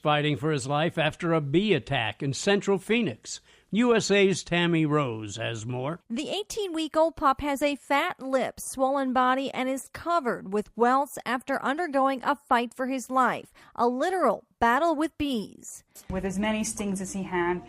fighting for his life after a bee attack in central Phoenix. USA's Tammy Rose has more. The 18-week-old pup has a fat lip, swollen body, and is covered with welts after undergoing a fight for his life, a literal battle with bees. With as many stings as he had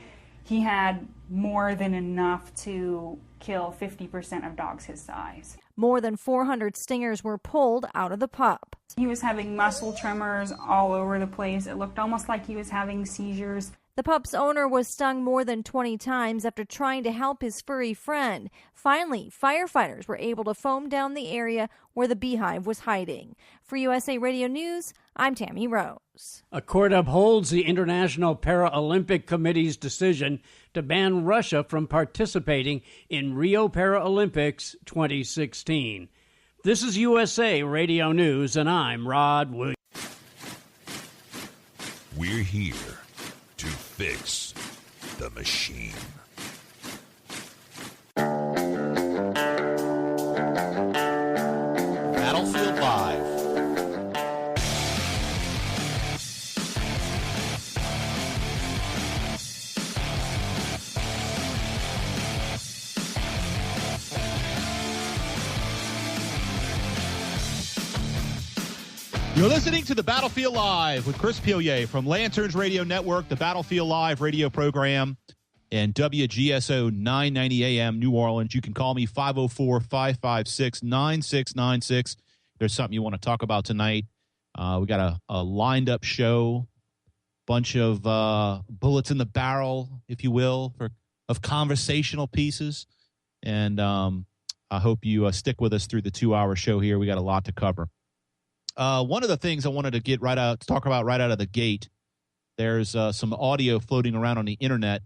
more than enough to kill 50% of dogs his size. More than 400 stingers were pulled out of the pup. He was having muscle tremors all over the place. It looked almost like he was having seizures. The pup's owner was stung more than 20 times after trying to help his furry friend. Finally, firefighters were able to foam down the area where the beehive was hiding. For USA Radio News, I'm Tammy Rose. A court upholds the International Paralympic Committee's decision to ban Russia from participating in Rio Paralympics 2016. This is USA Radio News, and I'm Rod Williams. We're here to fix the machine. Battlefield Live. You're listening to the Battlefield Live with Chris Pilier from Lanterns Radio Network, the Battlefield Live radio program, and WGSO 990 AM New Orleans. You can call me 504-556-9696. There's something you want to talk about tonight. We got a lined up show, bunch of bullets in the barrel, if you will, of conversational pieces. And I hope you stick with us through the 2-hour show here. We got a lot to cover. One of the things I wanted to talk about right out of the gate, there's some audio floating around on the internet.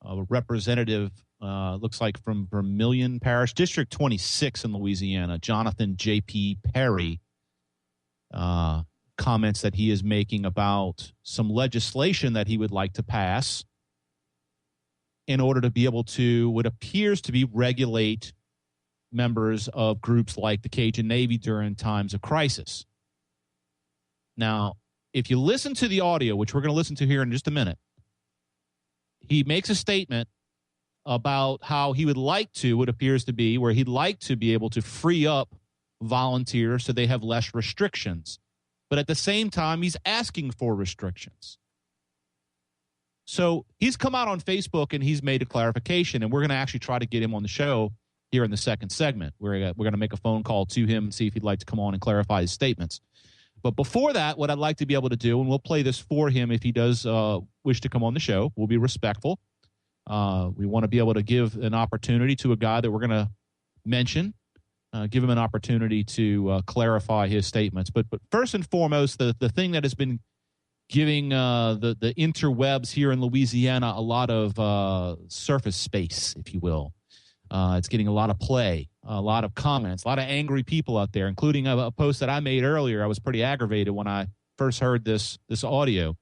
A representative, looks like from Vermilion Parish, District 26 in Louisiana, Jonathan J.P. Perry, comments that he is making about some legislation that he would like to pass in order to be able to, what appears to be, regulate members of groups like the Cajun Navy during times of crisis. Now, if you listen to the audio, which we're going to listen to here in just a minute, he makes a statement about how he would like to, what appears to be, where he'd like to be able to free up volunteers so they have less restrictions. But at the same time, he's asking for restrictions. So he's come out on Facebook and he's made a clarification, and we're going to actually try to get him on the show here in the second segment. We're going to make a phone call to him and see if he'd like to come on and clarify his statements. But before that, what I'd like to be able to do, and we'll play this for him if he does wish to come on the show, we'll be respectful. We want to be able to give an opportunity to a guy that we're going to mention, give him an opportunity to clarify his statements. But first and foremost, the thing that has been giving the interwebs here in Louisiana a lot of surface space, if you will. It's getting a lot of play, a lot of comments, a lot of angry people out there, including a post that I made earlier. I was pretty aggravated when I first heard this audio.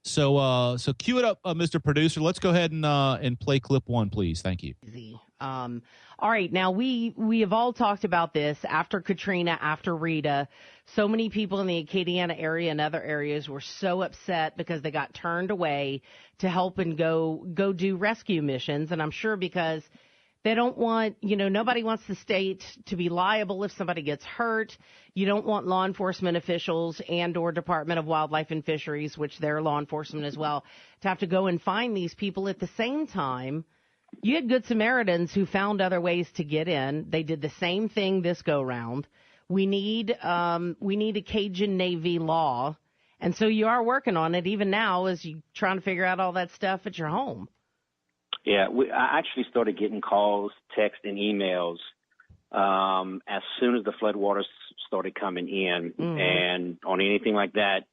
So cue it up, Mr. Producer. Let's go ahead and play clip one, please. Thank you. All right. Now, we have all talked about this after Katrina, after Rita. So many people in the Acadiana area and other areas were so upset because they got turned away to help and go do rescue missions. And I'm sure because they don't want, nobody wants the state to be liable if somebody gets hurt. You don't want law enforcement officials and or Department of Wildlife and Fisheries, which they're law enforcement as well, to have to go and find these people. At the same time, you had Good Samaritans who found other ways to get in. They did the same thing this go round. We need a Cajun Navy law. And so you are working on it even now as you trying to figure out all that stuff at your home. Yeah, I actually started getting calls, texts, and emails as soon as the floodwaters started coming in. Mm-hmm. And on anything like that,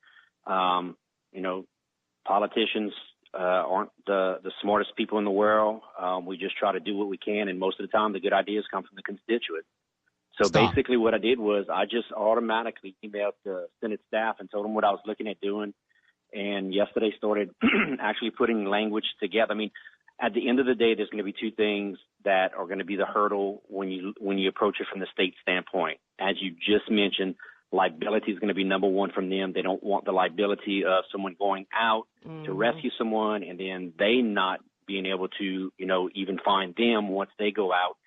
politicians aren't the smartest people in the world. We just try to do what we can, and most of the time the good ideas come from the constituents. So basically what I did was I just automatically emailed the Senate staff and told them what I was looking at doing, and yesterday started actually putting language together. I mean, at the end of the day, there's going to be two things that are going to be the hurdle when you approach it from the state standpoint. As you just mentioned, Liability is going to be number one from them. They don't want the liability of someone going out to rescue someone and then they not being able to, even find them once they go out.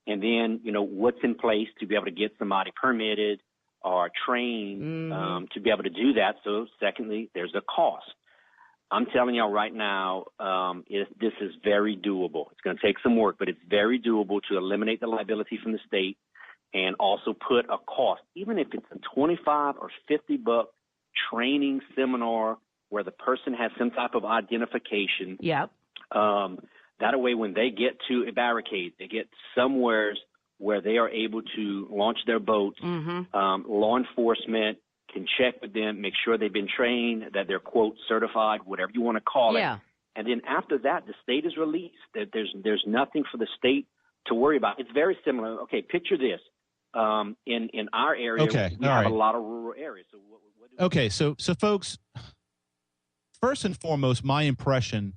And then, what's in place to be able to get somebody permitted or trained to be able to do that. So secondly, there's a cost. I'm telling y'all right now, this is very doable. It's going to take some work, but it's very doable to eliminate the liability from the state and also put a cost, even if it's a $25 or $50 training seminar where the person has some type of identification. Yep. That way, when they get to a barricade, they get somewhere where they are able to launch their boats. Law enforcement can check with them, make sure they've been trained, that they're, quote, certified, whatever you want to call it. And then after that, the state is released. There's nothing for the state to worry about. It's very similar. Okay, picture this. In our area, we have a lot of rural areas. So okay, so folks, first and foremost, my impression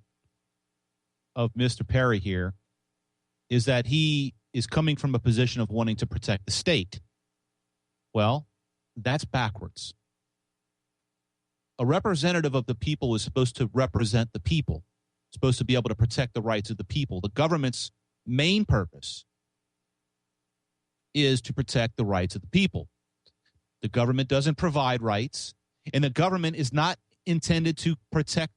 of Mr. Perry here is that he is coming from a position of wanting to protect the state. Well, that's backwards. A representative of the people is supposed to represent the people, supposed to be able to protect the rights of the people. The government's main purpose is to protect the rights of the people. The government doesn't provide rights, and the government is not intended to protect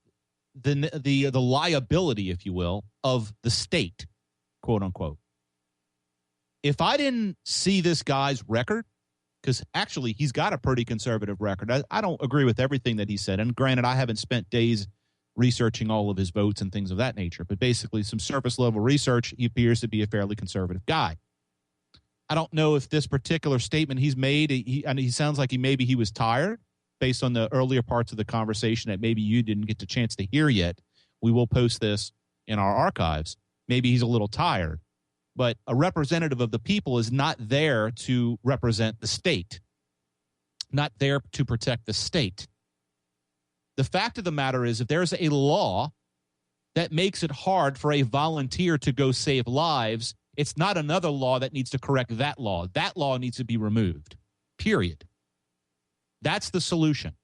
the liability, if you will, of the state, quote unquote. If I didn't see this guy's record, because actually he's got a pretty conservative record. I don't agree with everything that he said. And granted, I haven't spent days researching all of his votes and things of that nature. But basically, some surface level research, he appears to be a fairly conservative guy. I don't know if this particular statement he's made, he sounds like maybe he was tired based on the earlier parts of the conversation that maybe you didn't get the chance to hear yet. We will post this in our archives. Maybe he's a little tired. But a representative of the people is not there to represent the state, not there to protect the state. The fact of the matter is, if there's a law that makes it hard for a volunteer to go save lives, it's not another law that needs to correct that law. That law needs to be removed, period. That's the solution.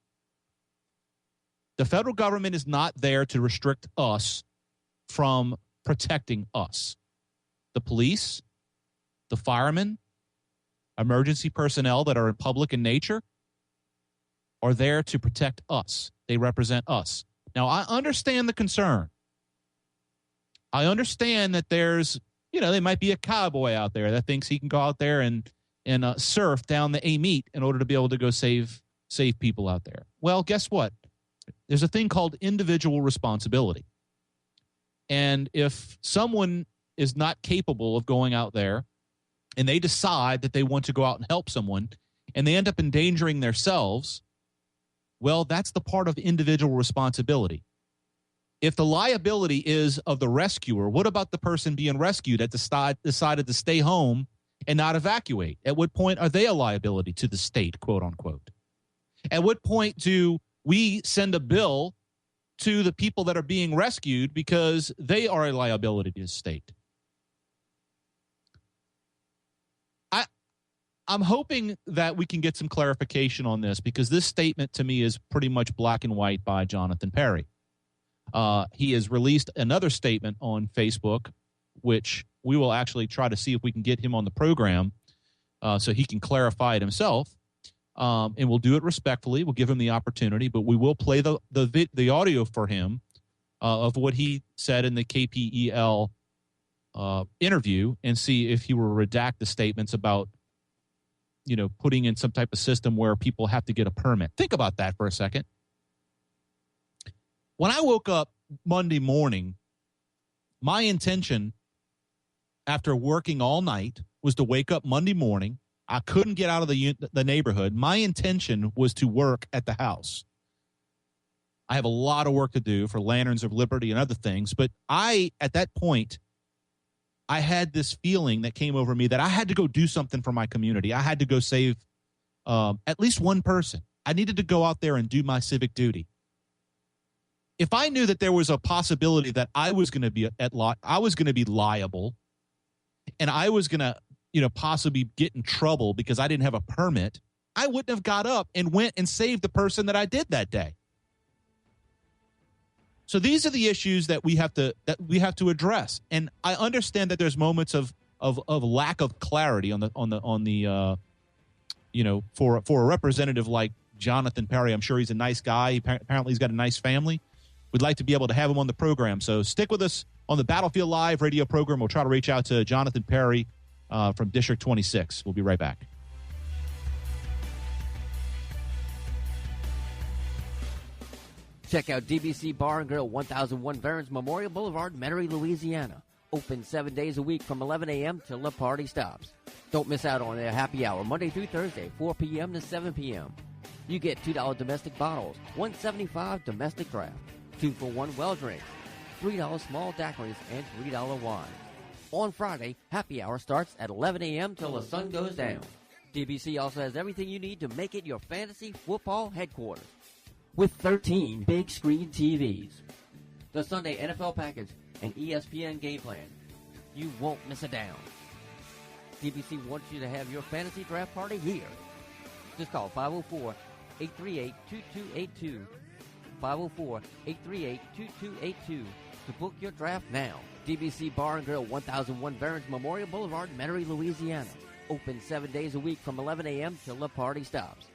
The federal government is not there to restrict us from protecting us. The police, the firemen, emergency personnel that are public in nature are there to protect us. They represent us. Now, I understand the concern. I understand that there's, there might be a cowboy out there that thinks he can go out there and surf down the Amite in order to be able to go save people out there. Well, guess what? There's a thing called individual responsibility. And if someone is not capable of going out there and they decide that they want to go out and help someone and they end up endangering themselves, well, that's the part of individual responsibility. If the liability is of the rescuer, what about the person being rescued that decided to stay home and not evacuate? At what point are they a liability to the state, quote unquote? At what point do we send a bill to the people that are being rescued because they are a liability to the state? I'm hoping that we can get some clarification on this, because this statement to me is pretty much black and white by Jonathan Perry. He has released another statement on Facebook, which we will actually try to see if we can get him on the program so he can clarify it himself. And we'll do it respectfully. We'll give him the opportunity, but we will play the audio for him of what he said in the KPEL interview and see if he will redact the statements about putting in some type of system where people have to get a permit. Think about that for a second. When I woke up Monday morning, my intention after working all night was to wake up Monday morning. I couldn't get out of the neighborhood. My intention was to work at the house. I have a lot of work to do for Lanterns of Liberty and other things, but at that point, I had this feeling that came over me that I had to go do something for my community. I had to go save at least one person. I needed to go out there and do my civic duty. If I knew that there was a possibility that I was going to be liable, and I was going to, possibly get in trouble because I didn't have a permit, I wouldn't have got up and went and saved the person that I did that day. So these are the issues that we have to address. And I understand that there's moments of lack of clarity on the for a representative like Jonathan Perry. I'm sure he's a nice guy. Apparently he's got a nice family. We'd like to be able to have him on the program. So stick with us on the Battlefield Live radio program. We'll try to reach out to Jonathan Perry from District 26. We'll be right back. Check out DBC Bar and Grill, 1001 Veterans Memorial Boulevard, Metairie, Louisiana. Open 7 days a week from 11 a.m. till the party stops. Don't miss out on their happy hour, Monday through Thursday, 4 p.m. to 7 p.m. You get $2 domestic bottles, $1.75 domestic draft, 2-for-1 well drinks, $3 small daiquiris, and $3 wine. On Friday, happy hour starts at 11 a.m. till the sun goes down. DBC also has everything you need to make it your fantasy football headquarters. With 13 big screen TVs, the Sunday NFL package, and ESPN game plan. You won't miss a down. DBC wants you to have your fantasy draft party here. Just call 504-838-2282. 504-838-2282 to book your draft now. DBC Bar and Grill, 1001 Veterans Memorial Boulevard, Metairie, Louisiana. Open 7 days a week from 11 a.m. till the party stops.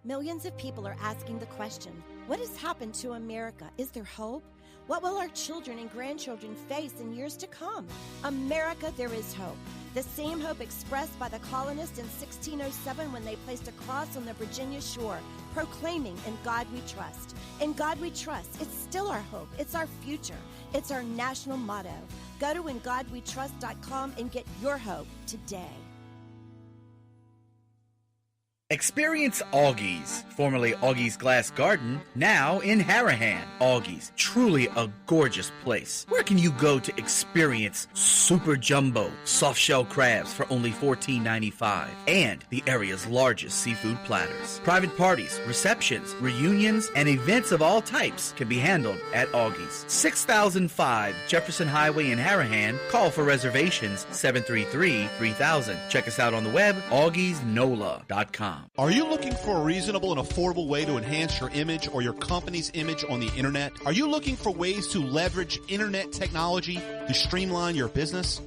Millions of people are asking the question, what has happened to America? Is there hope? What will our children and grandchildren face in years to come? America, there is hope. The same hope expressed by the colonists in 1607 when they placed a cross on the Virginia shore, proclaiming, "In God we trust." In God we trust. It's still our hope. It's our future. It's our national motto. Go to ingodwetrust.com and get your hope today. Experience Augie's, formerly Augie's Glass Garden, now in Harahan. Augie's, truly a gorgeous place. Where can you go to experience super jumbo soft-shell crabs for only $14.95 and the area's largest seafood platters? Private parties, receptions, reunions, and events of all types can be handled at Augie's. 6005 Jefferson Highway in Harahan. Call for reservations 733-3000. Check us out on the web, augiesnola.com. Are you looking for a reasonable and affordable way to enhance your image or your company's image on the internet? Are you looking for ways to leverage internet technology to streamline your business?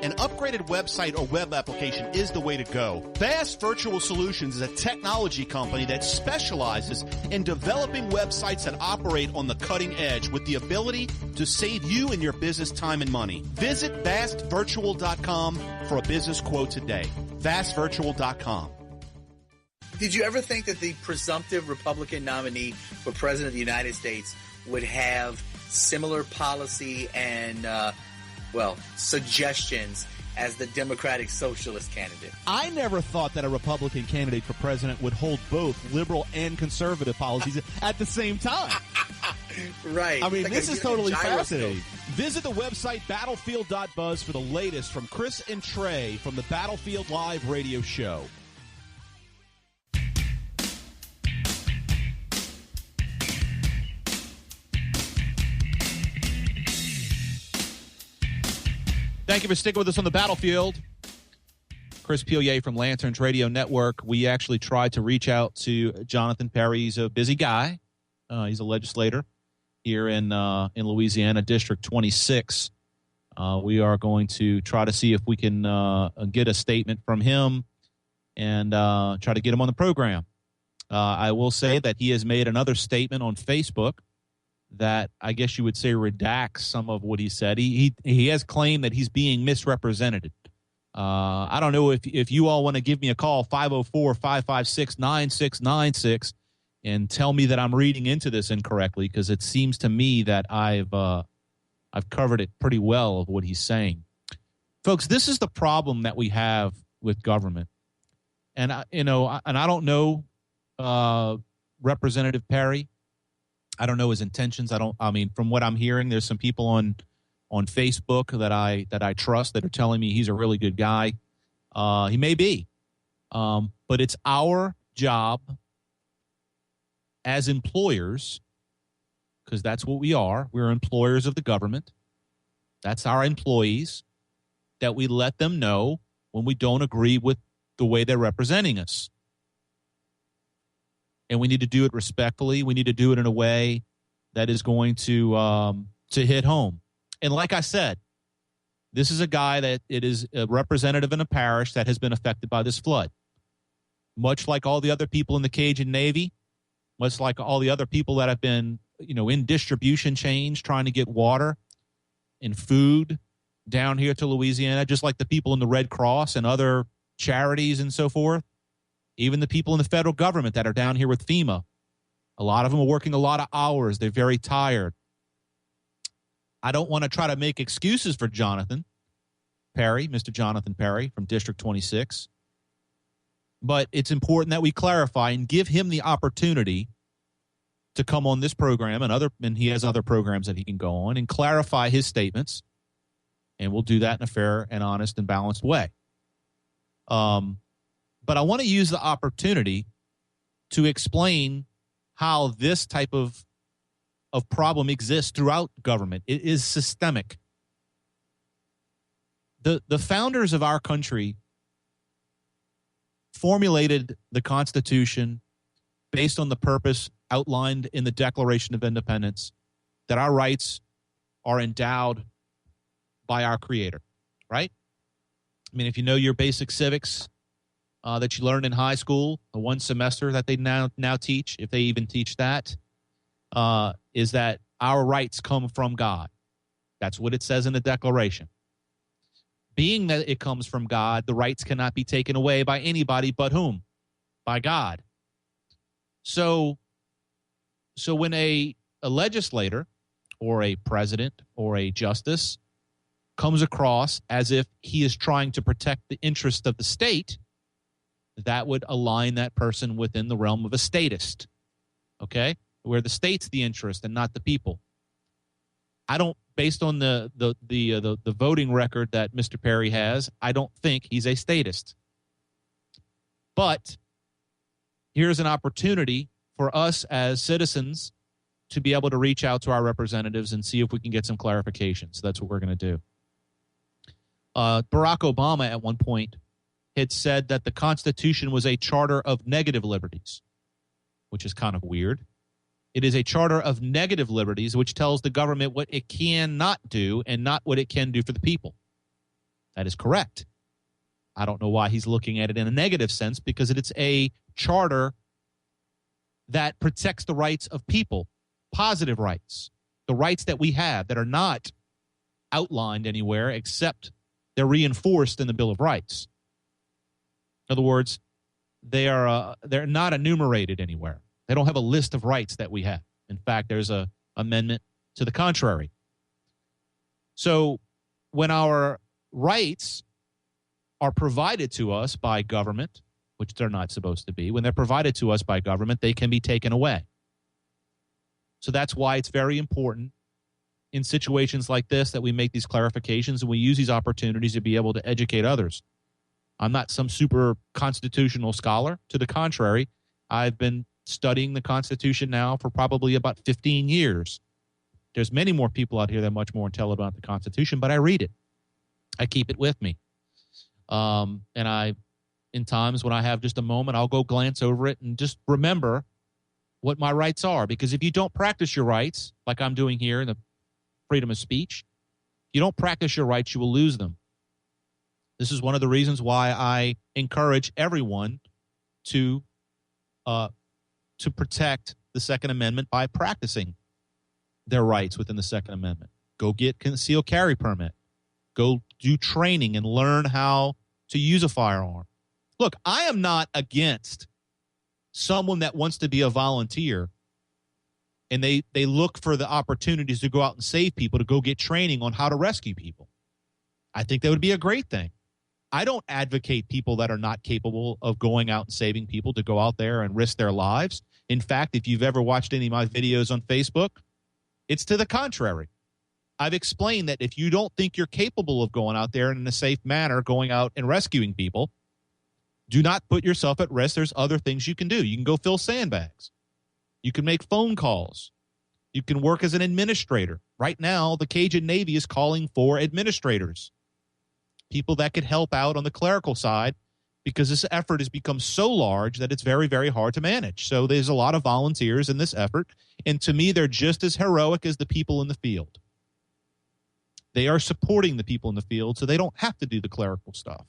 An upgraded website or web application is the way to go. Vast Virtual Solutions is a technology company that specializes in developing websites that operate on the cutting edge with the ability to save you and your business time and money. Visit vastvirtual.com for a business quote today. vastvirtual.com. Did you ever think that the presumptive Republican nominee for President of the United States would have similar policy and, suggestions as the Democratic Socialist candidate? I never thought that a Republican candidate for president would hold both liberal and conservative policies at the same time. Right. I mean, like this is totally fascinating. Gyroscope. Visit the website battlefield.buzz for the latest from Chris and Trey from the Battlefield Live radio show. Thank you for sticking with us on the Battlefield. Chris Pilier from Lanterns Radio Network. We actually tried to reach out to Jonathan Perry. He's a busy guy. He's a legislator here in Louisiana, District 26. We are going to try to see if we can get a statement from him and try to get him on the program. I will say that he has made another statement on Facebook that I guess you would say redacts some of what he said. He has claimed that he's being misrepresented. I don't know if you all want to give me a call, 504-556-9696, and tell me that I'm reading into this incorrectly, because it seems to me that I've covered it pretty well of what he's saying. Folks, this is the problem that we have with government. And I don't know Representative Perry. I don't know his intentions. From what I'm hearing, there's some people on Facebook that I trust that are telling me he's a really good guy. He may be. But it's our job as employers, because that's what we are. We're employers of the government. That's our employees, that we let them know when we don't agree with the way they're representing us. And we need to do it respectfully. We need to do it in a way that is going to hit home. And like I said, this is a guy that it is a representative in a parish that has been affected by this flood. Much like all the other people in the Cajun Navy, much like all the other people that have been, in distribution chains trying to get water and food down here to Louisiana, just like the people in the Red Cross and other charities and so forth, even the people in the federal government that are down here with FEMA. A lot of them are working a lot of hours. They're very tired. I don't want to try to make excuses for Jonathan Perry, Mr. Jonathan Perry from District 26. But it's important that we clarify and give him the opportunity to come on this program and he has other programs that he can go on and clarify his statements. And we'll do that in a fair and honest and balanced way. But I want to use the opportunity to explain how this type of problem exists throughout government. It is systemic. The founders of our country formulated the Constitution based on the purpose outlined in the Declaration of Independence, that our rights are endowed by our Creator, right? I mean, if you know your basic civics that you learned in high school, the one semester that they now teach, if they even teach that, is that our rights come from God. That's what it says in the Declaration. Being that it comes from God, the rights cannot be taken away by anybody but whom? By God. So when a legislator or a president or a justice comes across as if he is trying to protect the interest of the state, that would align that person within the realm of a statist, okay, where the state's the interest and not the people. I don't, based on the voting record that Mr. Perry has, I don't think he's a statist. But here's an opportunity for us as citizens to be able to reach out to our representatives and see if we can get some clarification. So that's what we're going to do. Barack Obama at one point had said that the Constitution was a charter of negative liberties, which is kind of weird. It is a charter of negative liberties, which tells the government what it cannot do and not what it can do for the people. That is correct. I don't know why he's looking at it in a negative sense, because it's a charter that protects the rights of people, positive rights, the rights that we have that are not outlined anywhere except they're reinforced in the Bill of Rights. In other words, they're not enumerated anywhere. They don't have a list of rights that we have. In fact, there's an amendment to the contrary. So when our rights are provided to us by government, which they're not supposed to be, when they're provided to us by government, they can be taken away. So that's why it's very important in situations like this that we make these clarifications and we use these opportunities to be able to educate others. I'm not some super constitutional scholar. To the contrary, I've been studying the Constitution now for probably about 15 years. There's many more people out here that are much more intelligent about the Constitution, but I read it. I keep it with me. And in times when I have just a moment, I'll go glance over it and just remember what my rights are. Because if you don't practice your rights, like I'm doing here in the freedom of speech, if you don't practice your rights, you will lose them. This is one of the reasons why I encourage everyone to protect the Second Amendment by practicing their rights within the Second Amendment. Go get concealed carry permit. Go do training and learn how to use a firearm. Look, I am not against someone that wants to be a volunteer and they look for the opportunities to go out and save people, to go get training on how to rescue people. I think that would be a great thing. I don't advocate people that are not capable of going out and saving people to go out there and risk their lives. In fact, if you've ever watched any of my videos on Facebook, it's to the contrary. I've explained that if you don't think you're capable of going out there in a safe manner, going out and rescuing people, do not put yourself at risk. There's other things you can do. You can go fill sandbags. You can make phone calls. You can work as an administrator. Right now, the Cajun Navy is calling for administrators. people that could help out on the clerical side, because this effort has become so large that it's very, very hard to manage. So there's a lot of volunteers in this effort, and to me, they're just as heroic as the people in the field. They are supporting the people in the field, so they don't have to do the clerical stuff.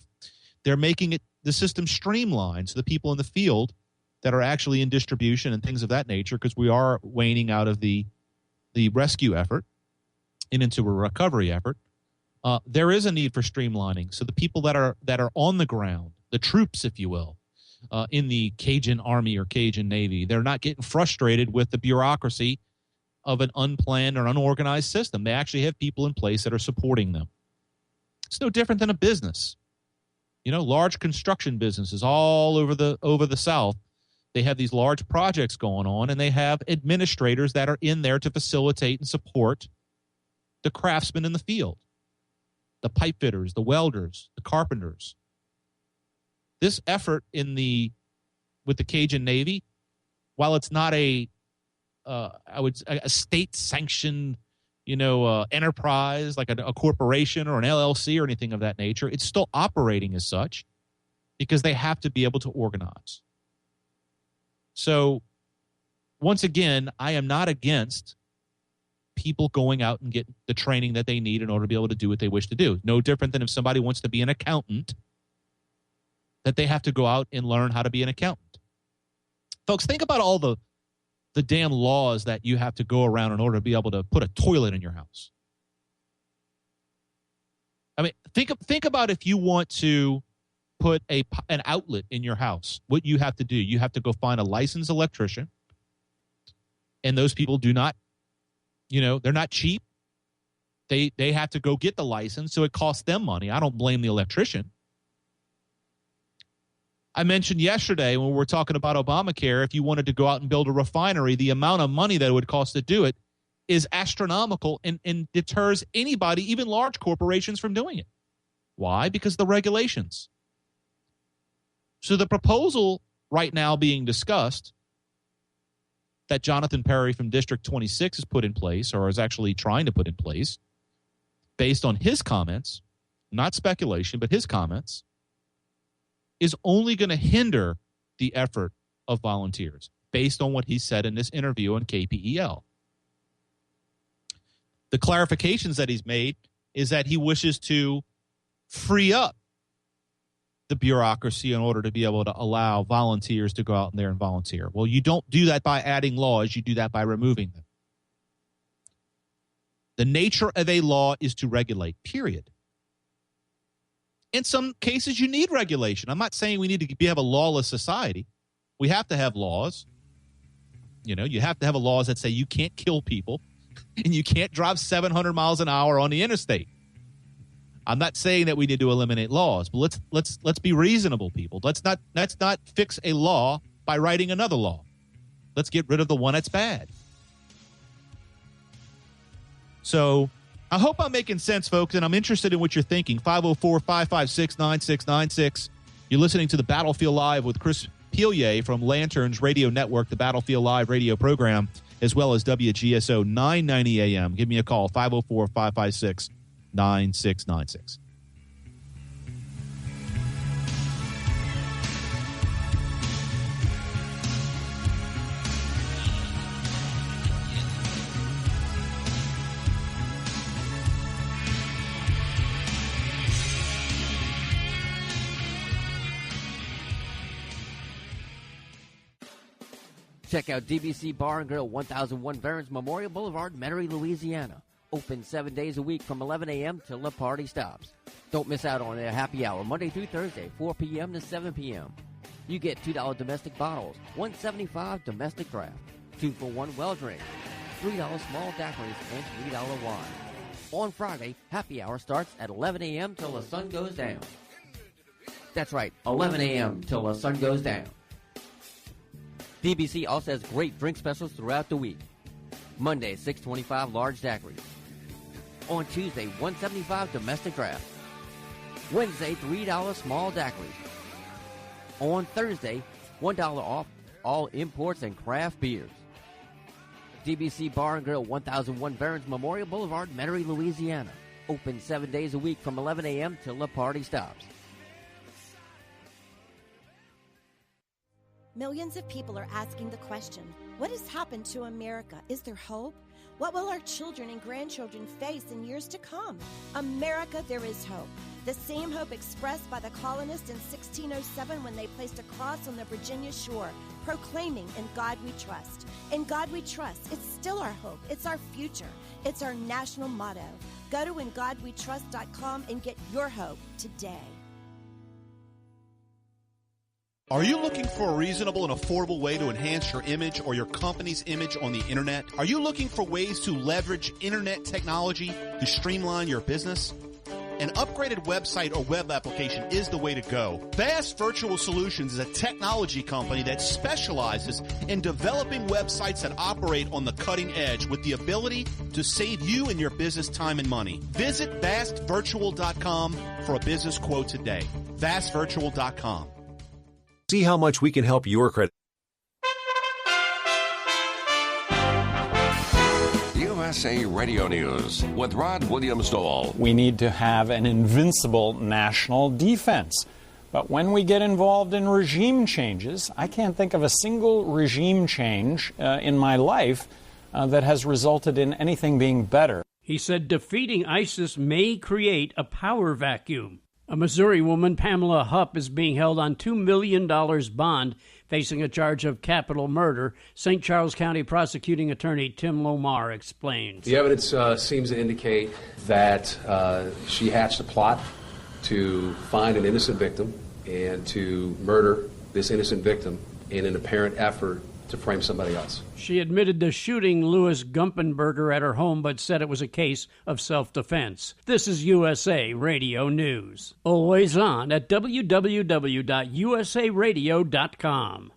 They're making the system streamlined, so the people in the field that are actually in distribution and things of that nature, because we are waning out of the rescue effort and into a recovery effort, there is a need for streamlining. So the people that are on the ground, the troops, if you will, in the Cajun Army or Cajun Navy, they're not getting frustrated with the bureaucracy of an unplanned or unorganized system. They actually have people in place that are supporting them. It's no different than a business. Large construction businesses all over the South, they have these large projects going on, and they have administrators that are in there to facilitate and support the craftsmen in the field, the pipe fitters, the welders, the carpenters. This effort with the Cajun Navy, while it's not a state-sanctioned, enterprise like a corporation or an LLC or anything of that nature, it's still operating as such because they have to be able to organize. So, once again, I am not against people going out and getting the training that they need in order to be able to do what they wish to do. No different than if somebody wants to be an accountant, that they have to go out and learn how to be an accountant. Folks, think about all the damn laws that you have to go around in order to be able to put a toilet in your house. I mean, think about if you want to put an outlet in your house, what you have to do. You have to go find a licensed electrician, and those people do not, they're not cheap. They have to go get the license, so it costs them money. I don't blame the electrician. I mentioned yesterday when we were talking about Obamacare, if you wanted to go out and build a refinery, the amount of money that it would cost to do it is astronomical and deters anybody, even large corporations, from doing it. Why? Because of the regulations. So the proposal right now being discussed that Jonathan Perry from District 26 has put in place, or is actually trying to put in place, based on his comments, not speculation, but his comments, is only going to hinder the effort of volunteers, based on what he said in this interview on KPEL. The clarifications that he's made is that he wishes to free up the bureaucracy in order to be able to allow volunteers to go out there and volunteer. Well, you don't do that by adding laws. You do that by removing them. The nature of a law is to regulate, period. In some cases, you need regulation. I'm not saying we need to have a lawless society. We have to have laws. You have to have laws that say you can't kill people and you can't drive 700 miles an hour on the interstate. I'm not saying that we need to eliminate laws, but let's be reasonable, people. Let's not fix a law by writing another law. Let's get rid of the one that's bad. So I hope I'm making sense, folks, and I'm interested in what you're thinking. 504-556-9696. You're listening to the Battlefield Live with Chris Pilier from Lanterns Radio Network, the Battlefield Live radio program, as well as WGSO 990 AM. Give me a call, 504-556-9696. Check out DBC Bar and Grill, 1001 Veterans Memorial Boulevard, Metairie, Louisiana. Open 7 days a week from 11 a.m. till the party stops. Don't miss out on their happy hour, Monday through Thursday, 4 p.m. to 7 p.m. You get $2 domestic bottles, $1.75 domestic draft, 2-for-1 well drink, $3 small daiquiris, and $3 wine. On Friday, happy hour starts at 11 a.m. till the sun goes down. That's right, 11 a.m. till the sun goes down. DBC also has great drink specials throughout the week. Monday, $6.25 large daiquiris. On Tuesday, $1.75 domestic draft. Wednesday, $3 small daiquiris. On Thursday, $1 off all imports and craft beers. DBC Bar and Grill, 1001 Veterans Memorial Boulevard, Metairie, Louisiana. Open 7 days a week from 11 a.m. till the party stops. Millions of people are asking the question, what has happened to America? Is there hope? What will our children and grandchildren face in years to come? America, there is hope. The same hope expressed by the colonists in 1607 when they placed a cross on the Virginia shore, proclaiming, "In God we trust." In God we trust. It's still our hope. It's our future. It's our national motto. Go to ingodwetrust.com and get your hope today. Are you looking for a reasonable and affordable way to enhance your image or your company's image on the internet? Are you looking for ways to leverage internet technology to streamline your business? An upgraded website or web application is the way to go. Vast Virtual Solutions is a technology company that specializes in developing websites that operate on the cutting edge with the ability to save you and your business time and money. Visit vastvirtual.com for a business quote today. vastvirtual.com. See how much we can help your credit. USA Radio News with Rod Williams-Dole. We need to have an invincible national defense. But when we get involved in regime changes, I can't think of a single regime change in my life that has resulted in anything being better. He said defeating ISIS may create a power vacuum. A Missouri woman, Pamela Hupp, is being held on $2 million bond, facing a charge of capital murder. St. Charles County prosecuting attorney Tim Lomar explains. The evidence seems to indicate that she hatched a plot to find an innocent victim and to murder this innocent victim in an apparent effort to frame somebody else. She admitted to shooting Louis Gumpenberger at her home, but said it was a case of self-defense. This is USA Radio News. Always on at www.usaradio.com.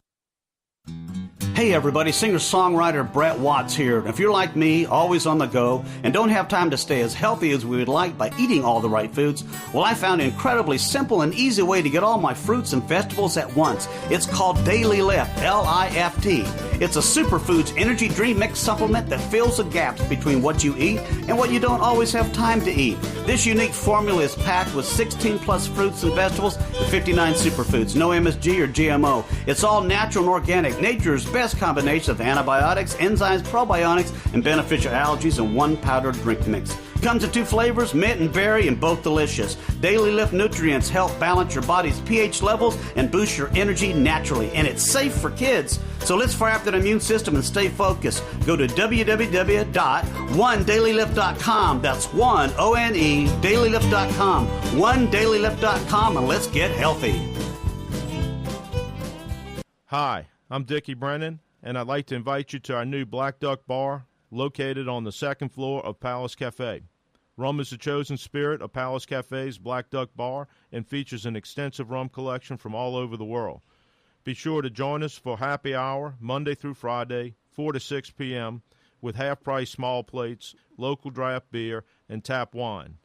Hey everybody, singer-songwriter Brett Watts here. If you're like me, always on the go, and don't have time to stay as healthy as we would like by eating all the right foods, well, I found an incredibly simple and easy way to get all my fruits and vegetables at once. It's called Daily Lift, L-I-F-T. It's a superfoods energy drink mix supplement that fills the gaps between what you eat and what you don't always have time to eat. This unique formula is packed with 16 plus fruits and vegetables and 59 superfoods. No MSG or GMO. It's all natural and organic. Nature's best combination of antibiotics, enzymes, probiotics, and beneficial allergies in one powdered drink mix. Comes in 2 flavors, mint and berry, and both delicious. Daily Lift nutrients help balance your body's pH levels and boost your energy naturally. And it's safe for kids. So let's fire up that immune system and stay focused. Go to www.onedailylift.com. That's one, O-N-E, dailylift.com. Onedailylift.com, and let's get healthy. Hi, I'm Dickie Brennan, and I'd like to invite you to our new Black Duck Bar located on the 2nd floor of Palace Cafe. Rum is the chosen spirit of Palace Cafe's Black Duck Bar and features an extensive rum collection from all over the world. Be sure to join us for happy hour Monday through Friday, 4 to 6 p.m., with half-price small plates, local draft beer, and tap wine.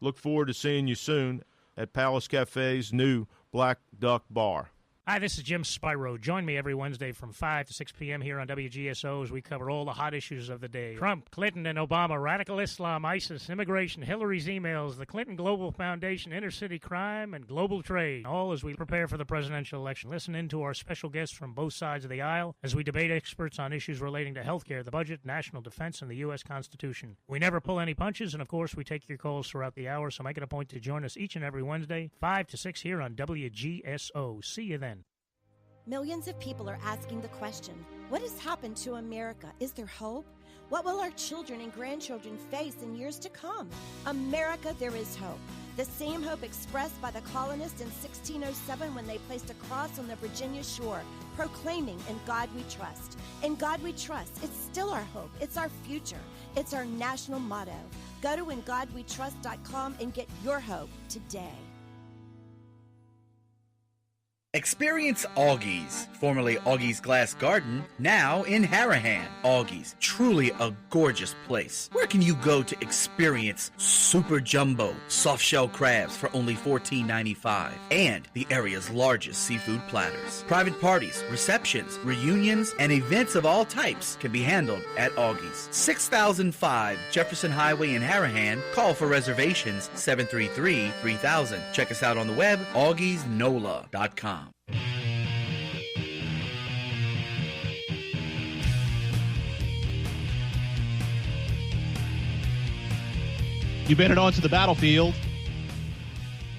Look forward to seeing you soon at Palace Cafe's new Black Duck Bar. Hi, this is Jim Spyro. Join me every Wednesday from 5 to 6 p.m. here on WGSO as we cover all the hot issues of the day. Trump, Clinton, and Obama, radical Islam, ISIS, immigration, Hillary's emails, the Clinton Global Foundation, inner-city crime, and global trade, all as we prepare for the presidential election. Listen in to our special guests from both sides of the aisle as we debate experts on issues relating to health care, the budget, national defense, and the U.S. Constitution. We never pull any punches, and of course, we take your calls throughout the hour, so make it a point to join us each and every Wednesday, 5 to 6 here on WGSO. See you then. Millions of people are asking the question, what has happened to America? Is there hope? What will our children and grandchildren face in years to come? America, there is hope. The same hope expressed by the colonists in 1607 when they placed a cross on the Virginia shore, proclaiming, "In God we trust." In God we trust. It's still our hope. It's our future. It's our national motto. Go to ingodwetrust.com and get your hope today. Experience Augie's, formerly Augie's Glass Garden, now in Harahan. Augie's, truly a gorgeous place. Where can you go to experience super jumbo soft-shell crabs for only $14.95 and the area's largest seafood platters? Private parties, receptions, reunions, and events of all types can be handled at Augie's. 6005 Jefferson Highway in Harahan. Call for reservations 733-3000. Check us out on the web, augiesnola.com. You've been on to the battlefield.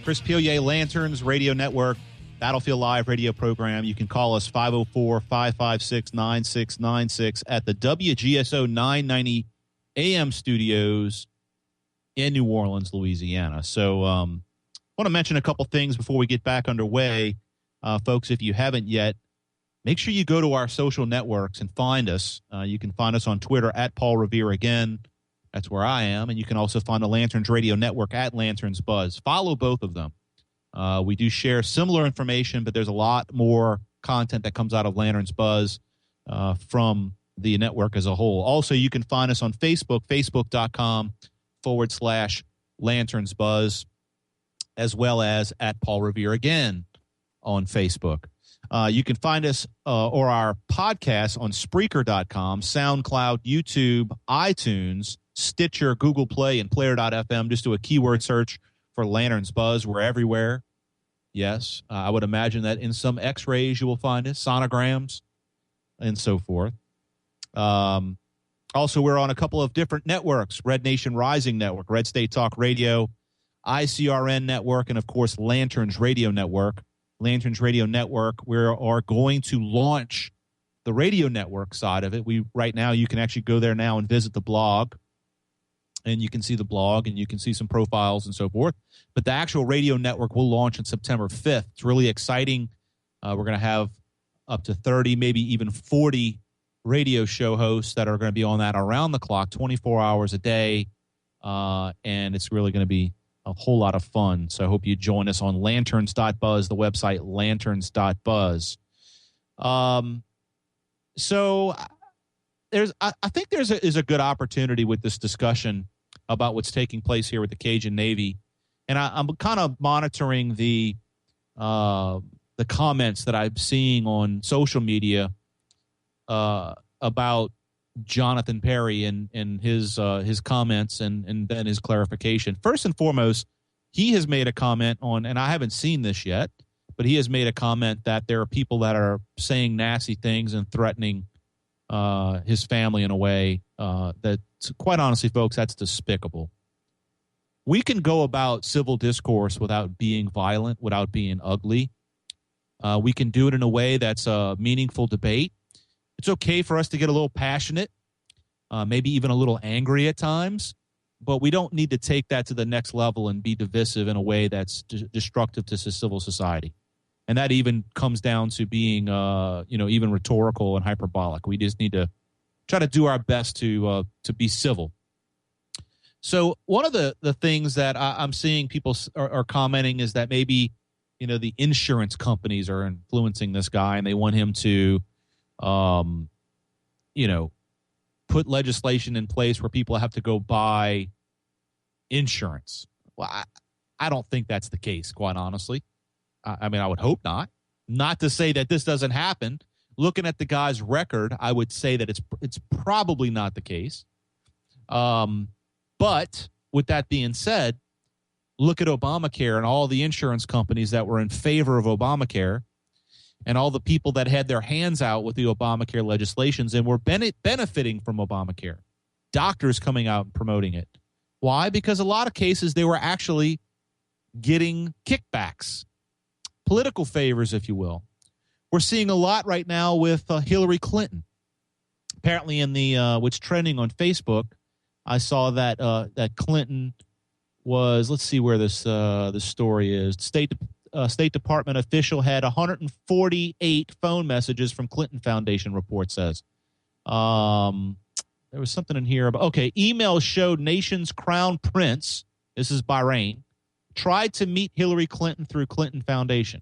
Chris Pilier, Lanterns Radio Network, Battlefield Live radio program. You can call us 504-556-9696 at the WGSO 990 AM studios in New Orleans, Louisiana. So I want to mention a couple things before we get back underway. Folks, if you haven't yet, make sure you go to our social networks and find us. You can find us on Twitter at Paul Revere again. That's where I am. And you can also find the Lanterns Radio Network at Lanterns Buzz. Follow both of them. We do share similar information, but there's a lot more content that comes out of Lanterns Buzz from the network as a whole. Also, you can find us on Facebook, facebook.com/Lanterns Buzz, as well as at Paul Revere again on Facebook. You can find us or our podcast on Spreaker.com, SoundCloud, YouTube, iTunes, Stitcher, Google Play, and Player.fm. Just do a keyword search for Lanterns Buzz. We're everywhere. Yes, I would imagine that in some X-rays you will find us, sonograms, and so forth. Also, we're on a couple of different networks, Red Nation Rising Network, Red State Talk Radio, ICRN Network, and, of course, Lanterns Radio Network. Lanterns Radio Network, we are going to launch the radio network side of it. Right now, you can actually go there now and visit the blog, and you can see the blog, and you can see some profiles and so forth. But the actual radio network will launch on September 5th. It's really exciting. We're going to have up to 30, maybe even 40 radio show hosts that are going to be on that around the clock, 24 hours a day, and it's really going to be a whole lot of fun. So I hope you join us on lanterns.buzz, the website lanterns.buzz. So I think there's a good opportunity with this discussion about what's taking place here with the Cajun Navy. And I'm kind of monitoring the comments that I'm seeing on social media about Jonathan Perry and his comments and then his clarification. First and foremost, he has made a comment on, and I haven't seen this yet, but he has made a comment that there are people that are saying nasty things and threatening his family in a way that, quite honestly, folks, that's despicable. We can go about civil discourse without being violent, without being ugly. We can do it in a way that's a meaningful debate. It's okay for us to get a little passionate, maybe even a little angry at times, but we don't need to take that to the next level and be divisive in a way that's destructive to civil society. And that even comes down to being, even rhetorical and hyperbolic. We just need to try to do our best to be civil. So one of the things that I'm seeing people are commenting is that maybe, the insurance companies are influencing this guy and they want him to, put legislation in place where people have to go buy insurance. Well, I don't think that's the case, quite honestly. I mean, I would hope not. Not to say that this doesn't happen. Looking at the guy's record, I would say that it's probably not the case. But with that being said, look at Obamacare and all the insurance companies that were in favor of Obamacare and all the people that had their hands out with the Obamacare legislations and were benefiting from Obamacare. Doctors coming out and promoting it. Why? Because a lot of cases they were actually getting kickbacks, political favors, if you will. We're seeing a lot right now with Hillary Clinton. Apparently in the what's trending on Facebook, I saw that that Clinton was, let's see where this story is. State Department official had 148 phone messages from Clinton Foundation, report says. There was something in here about, emails showed nation's crown prince, this is Bahrain, tried to meet Hillary Clinton through Clinton Foundation.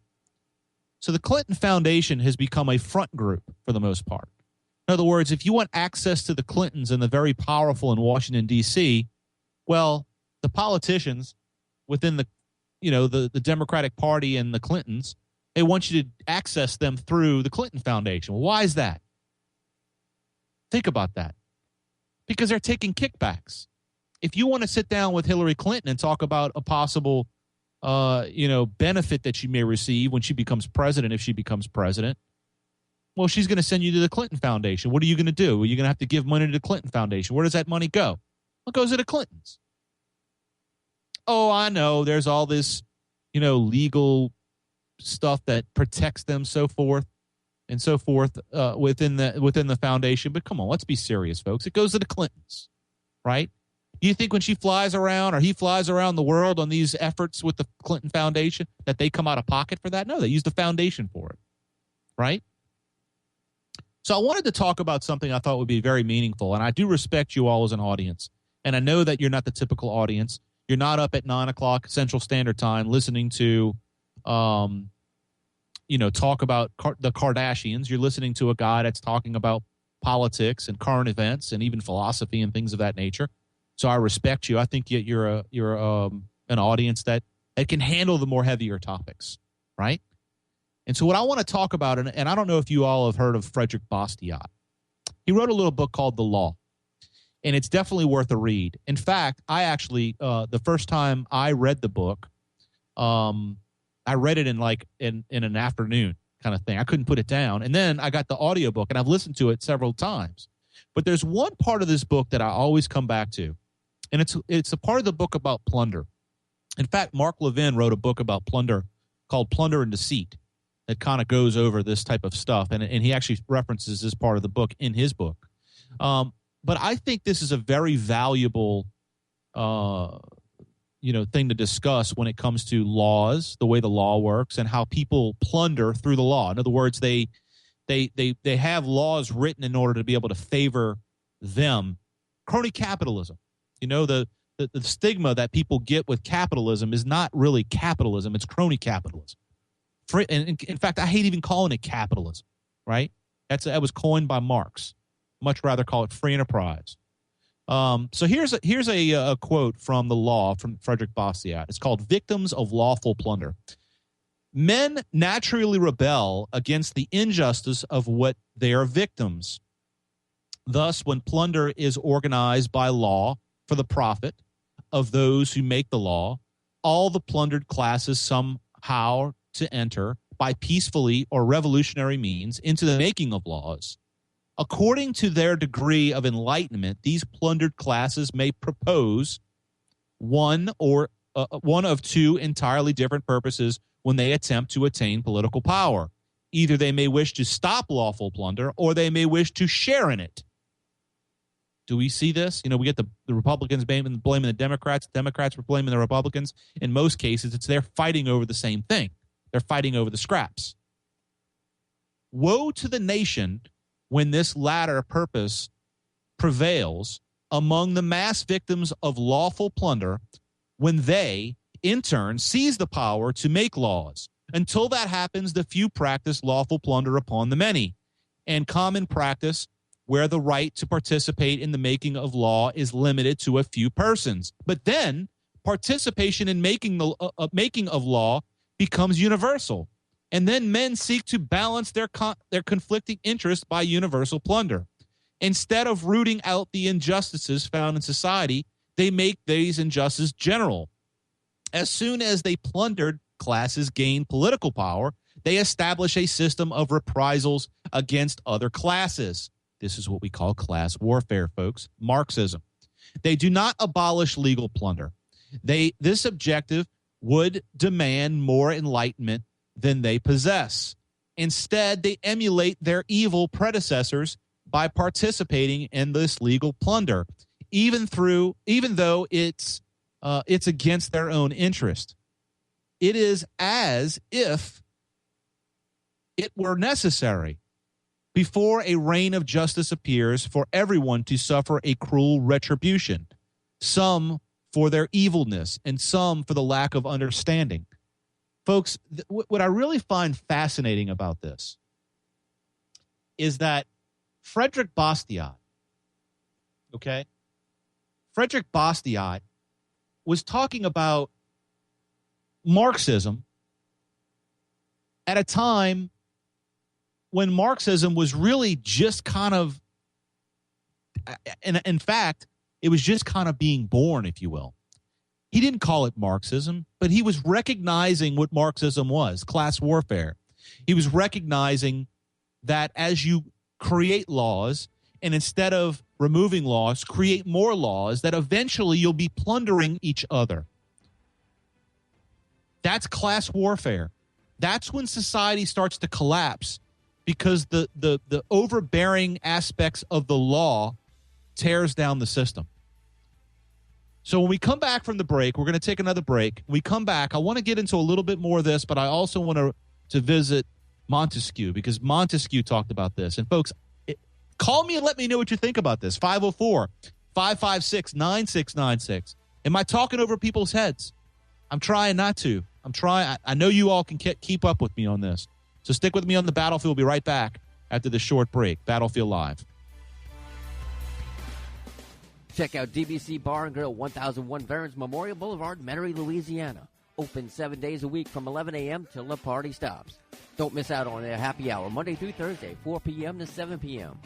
So the Clinton Foundation has become a front group for the most part. In other words, if you want access to the Clintons and the very powerful in Washington, D.C., well, the politicians within the Democratic Party and the Clintons, they want you to access them through the Clinton Foundation. Well, why is that? Think about that. Because they're taking kickbacks. If you want to sit down with Hillary Clinton and talk about a possible, benefit that she may receive when she becomes president, if she becomes president, well, she's going to send you to the Clinton Foundation. What are you going to do? Well, you're going to have to give money to the Clinton Foundation. Where does that money go? Well, it goes to the Clintons. Oh, I know. There's all this, legal stuff that protects them, so forth and so forth within the foundation. But come on, let's be serious, folks. It goes to the Clintons, right? You think when she flies around or he flies around the world on these efforts with the Clinton Foundation that they come out of pocket for that? No, they use the foundation for it, right? So I wanted to talk about something I thought would be very meaningful, and I do respect you all as an audience, and I know that you're not the typical audience. You're not up at 9 o'clock Central Standard Time listening to, talk about the Kardashians. You're listening to a guy that's talking about politics and current events and even philosophy and things of that nature. So I respect you. I think you're an audience that can handle the more heavier topics, right? And so what I want to talk about, and I don't know if you all have heard of Frederick Bastiat. He wrote a little book called The Law, and it's definitely worth a read. In fact, I actually, the first time I read the book, I read it in an afternoon kind of thing. I couldn't put it down. And then I got the audiobook, and I've listened to it several times. But there's one part of this book that I always come back to, and it's a part of the book about plunder. In fact, Mark Levin wrote a book about plunder called Plunder and Deceit that kind of goes over this type of stuff, and he actually references this part of the book in his book. But I think this is a very valuable, thing to discuss when it comes to laws, the way the law works, and how people plunder through the law. In other words, they have laws written in order to be able to favor them. Crony capitalism. The stigma that people get with capitalism is not really capitalism. It's crony capitalism. And in fact, I hate even calling it capitalism, right? That was coined by Marx. Much rather call it free enterprise. So here's a quote from The Law from Frederick Bastiat. It's called "Victims of Lawful Plunder." Men naturally rebel against the injustice of what they are victims. Thus, when plunder is organized by law for the profit of those who make the law, all the plundered classes somehow to enter by peacefully or revolutionary means into the making of laws. According to their degree of enlightenment, these plundered classes may propose one of two entirely different purposes when they attempt to attain political power. Either they may wish to stop lawful plunder, or they may wish to share in it. Do we see this? We get the Republicans blaming the Democrats. Democrats were blaming the Republicans. In most cases, they're fighting over the same thing. They're fighting over the scraps. Woe to the nation when this latter purpose prevails among the mass victims of lawful plunder, when they, in turn, seize the power to make laws. Until that happens, the few practice lawful plunder upon the many, and common practice where the right to participate in the making of law is limited to a few persons. But then participation in making of law becomes universal, and then men seek to balance their conflicting interests by universal plunder. Instead of rooting out the injustices found in society, they make these injustices general. As soon as they plundered classes gain political power, they establish a system of reprisals against other classes. This is what we call class warfare, folks. Marxism. They do not abolish legal plunder. This objective would demand more enlightenment than they possess. Instead, they emulate their evil predecessors by participating in this legal plunder, even though it's against their own interest. It is as if it were necessary, before a reign of justice appears, for everyone to suffer a cruel retribution, some for their evilness and some for the lack of understanding. Folks, what I really find fascinating about this is that Frederick Bastiat, okay? Frederick Bastiat was talking about Marxism at a time when Marxism was really just kind of, in fact, it was just kind of being born, if you will. He didn't call it Marxism, but he was recognizing what Marxism was, class warfare. He was recognizing that as you create laws, and instead of removing laws, create more laws, that eventually you'll be plundering each other. That's class warfare. That's when society starts to collapse, because the overbearing aspects of the law tears down the system. So when we come back from the break, we're going to take another break. When we come back, I want to get into a little bit more of this, but I also want to visit Montesquieu, because Montesquieu talked about this. And folks, call me and let me know what you think about this. 504-556-9696. Am I talking over people's heads? I'm trying not to. I know you all can keep up with me on this. So stick with me on the Battlefield. We'll be right back after this short break. Battlefield Live. Check out DBC Bar and Grill, 1001 Veterans Memorial Boulevard, Metairie, Louisiana. Open 7 days a week from 11 a.m. till the party stops. Don't miss out on their happy hour, Monday through Thursday, 4 p.m. to 7 p.m.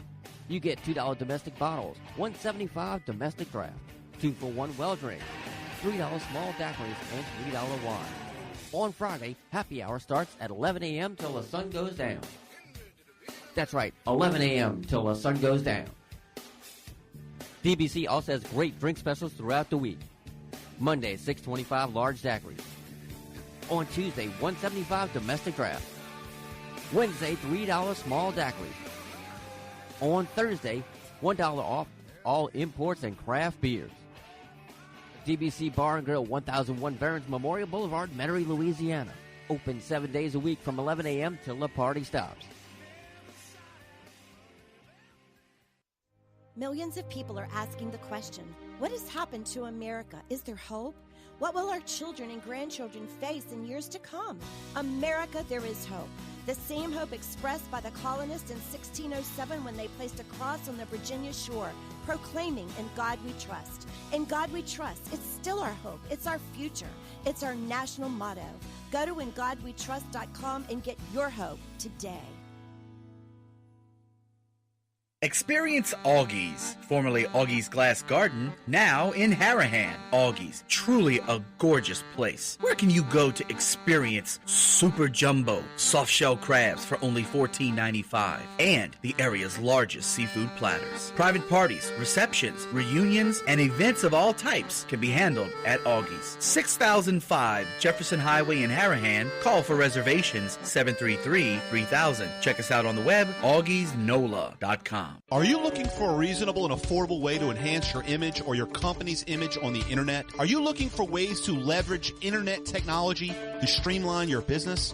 You get $2 domestic bottles, $1.75 domestic draft, 2-for-1 well drink, $3 small daiquiris, and $3 wine. On Friday, happy hour starts at 11 a.m. till the sun goes down. That's right, 11 a.m. till the sun goes down. DBC also has great drink specials throughout the week. Monday, $6.25 large daiquiris. On Tuesday, $1.75 domestic draft. Wednesday, $3 small daiquiris. On Thursday, $1 off all imports and craft beers. DBC Bar and Grill, 1001 Veterans Memorial Boulevard, Metairie, Louisiana. Open 7 days a week from 11 a.m. till the party stops. Millions of people are asking the question, what has happened to America? Is there hope? What will our children and grandchildren face in years to come? America, there is hope. The same hope expressed by the colonists in 1607 when they placed a cross on the Virginia shore, proclaiming, "In God we trust." In God we trust. It's still our hope. It's our future. It's our national motto. Go to ingodwetrust.com and get your hope today. Experience Augie's, formerly Augie's Glass Garden, now in Harahan. Augie's, truly a gorgeous place. Where can you go to experience super jumbo soft-shell crabs for only $14.95 and the area's largest seafood platters? Private parties, receptions, reunions, and events of all types can be handled at Augie's. 6005 Jefferson Highway in Harahan. Call for reservations 733-3000. Check us out on the web, augiesnola.com. Are you looking for a reasonable and affordable way to enhance your image or your company's image on the internet? Are you looking for ways to leverage internet technology to streamline your business?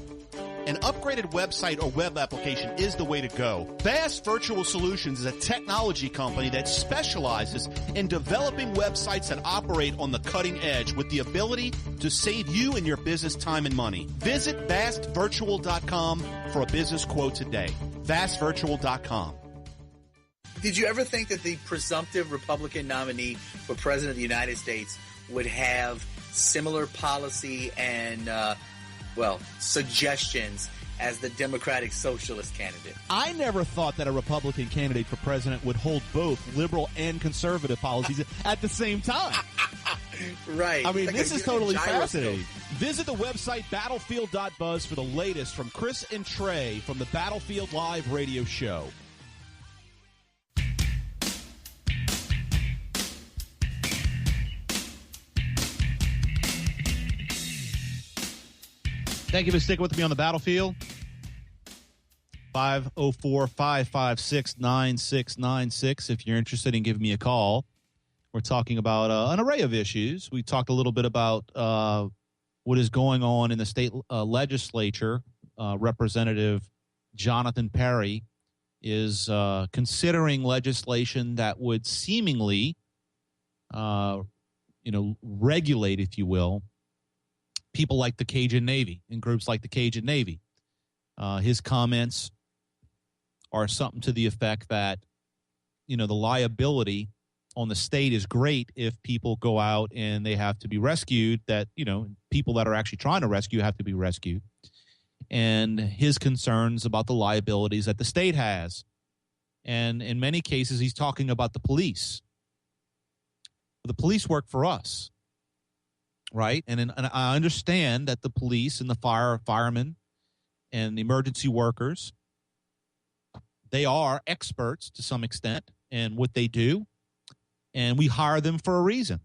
An upgraded website or web application is the way to go. Vast Virtual Solutions is a technology company that specializes in developing websites that operate on the cutting edge with the ability to save you and your business time and money. Visit vastvirtual.com for a business quote today. vastvirtual.com. Did you ever think that the presumptive Republican nominee for President of the United States would have similar policy and, suggestions as the Democratic Socialist candidate? I never thought that a Republican candidate for president would hold both liberal and conservative policies at the same time. Right. I mean, like this is totally gyroscope. fascinating. Visit the website battlefield.buzz for the latest from Chris and Trey from the Battlefield Live radio show. Thank you for sticking with me on the Battlefield. 504-556-9696 if you're interested in giving me a call. We're talking about an array of issues. We talked a little bit about what is going on in the state legislature. Representative Jonathan Perry is considering legislation that would seemingly, regulate, if you will, people like the Cajun Navy and groups like the Cajun Navy. His comments are something to the effect that, the liability on the state is great if people go out and they have to be rescued, that, people that are actually trying to rescue have to be rescued. And his concerns about the liabilities that the state has. And in many cases, he's talking about the police. The police work for us, right? And I understand that the police and the firemen and the emergency workers, they are experts to some extent in what they do, and we hire them for a reason.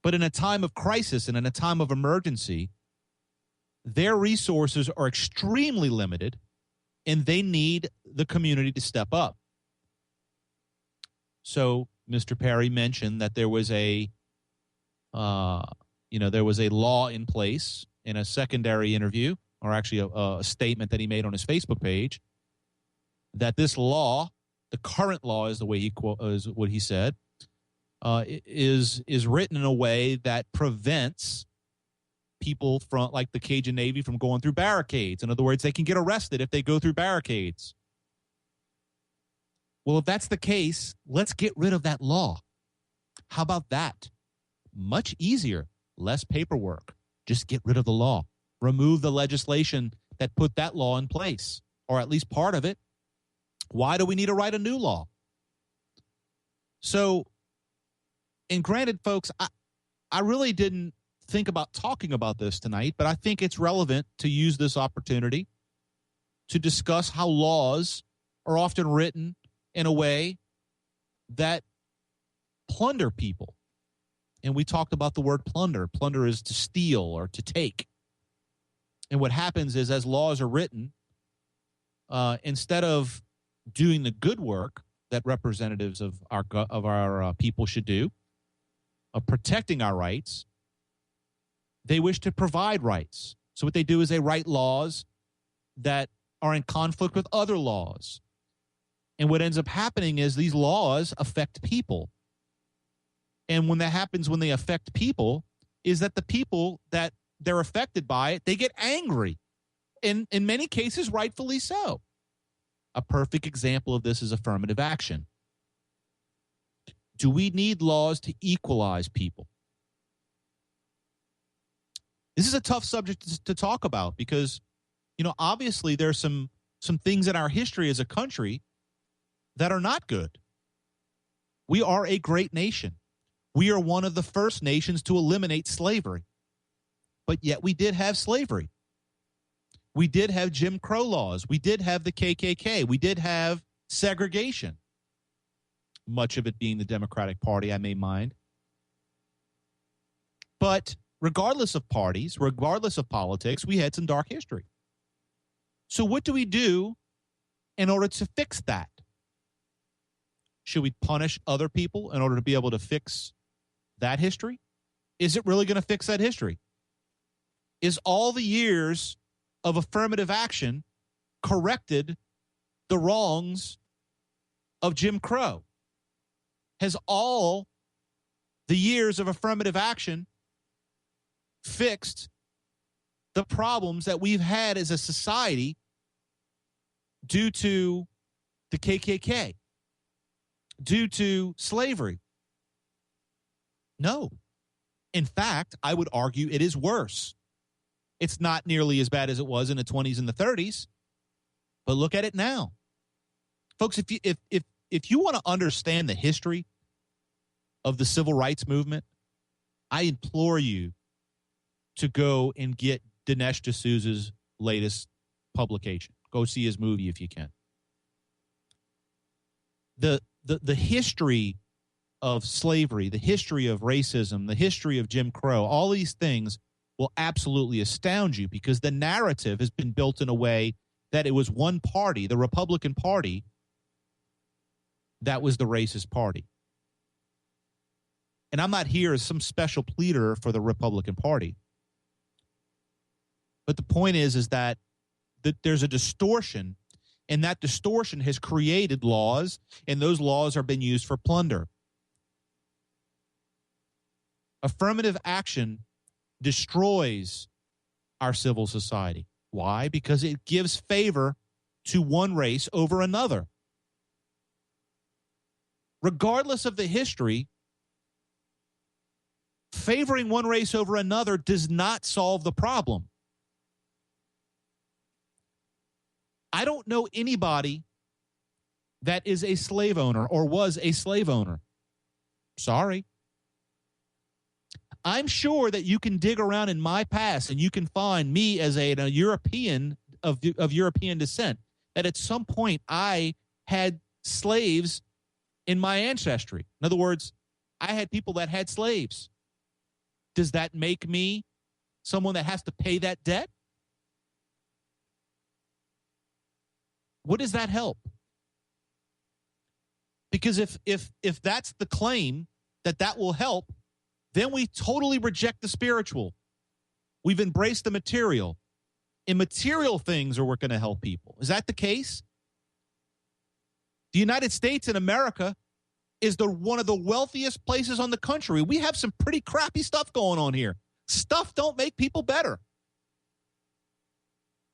But in a time of crisis and in a time of emergency, their resources are extremely limited, and they need the community to step up. So Mr. Perry mentioned that there was a law in place in a secondary interview, or actually a statement that he made on his Facebook page, that this law, the current law is the way is what he said, is written in a way that prevents people from, like the Cajun Navy, from going through barricades. In other words, they can get arrested if they go through barricades. Well, if that's the case, let's get rid of that law. How about that? Much easier, less paperwork. Just get rid of the law. Remove the legislation that put that law in place, or at least part of it. Why do we need to write a new law? So, and granted, folks, I really didn't think about talking about this tonight, but I think it's relevant to use this opportunity to discuss how laws are often written in a way that plunder people. And we talked about the word plunder. Plunder is to steal or to take. And what happens is, as laws are written, instead of doing the good work that representatives of our people should do, of protecting our rights, they wish to provide rights. So what they do is they write laws that are in conflict with other laws. And what ends up happening is these laws affect people. And when that happens, when they affect people, is that the people that they're affected by it, they get angry. And in many cases, rightfully so. A perfect example of this is affirmative action. Do we need laws to equalize people? This is a tough subject to talk about because, obviously there's some things in our history as a country that are not good. We are a great nation. We are one of the first nations to eliminate slavery. But yet we did have slavery. We did have Jim Crow laws. We did have the KKK. We did have segregation. Much of it being the Democratic Party, I may mind. But regardless of parties, regardless of politics, we had some dark history. So what do we do in order to fix that? Should we punish other people in order to be able to fix that history? Is it really going to fix that history? Is all the years of affirmative action corrected the wrongs of Jim Crow? Has all the years of affirmative action fixed the problems that we've had as a society due to the KKK, due to slavery? No. In fact, I would argue it is worse. It's not nearly as bad as it was in the 20s and the 30s, but look at it now. Folks, if you want to understand the history of the civil rights movement, I implore you to go and get Dinesh D'Souza's latest publication. Go see his movie if you can. The history of slavery, the history of racism, the history of Jim Crow, all these things will absolutely astound you because the narrative has been built in a way that it was one party, the Republican Party, that was the racist party. And I'm not here as some special pleader for the Republican Party. But the point is that there's a distortion, and that distortion has created laws, and those laws are being used for plunder. Affirmative action destroys our civil society. Why? Because it gives favor to one race over another. Regardless of the history, favoring one race over another does not solve the problem. I don't know anybody that is a slave owner or was a slave owner. Sorry. I'm sure that you can dig around in my past and you can find me as a European of European descent, that at some point I had slaves in my ancestry. In other words, I had people that had slaves. Does that make me someone that has to pay that debt? What does that help? Because if that's the claim that will help, then we totally reject the spiritual. We've embraced the material. Immaterial things are what's going to help people. Is that the case? The United States and America is one of the wealthiest places on the country. We have some pretty crappy stuff going on here. Stuff don't make people better.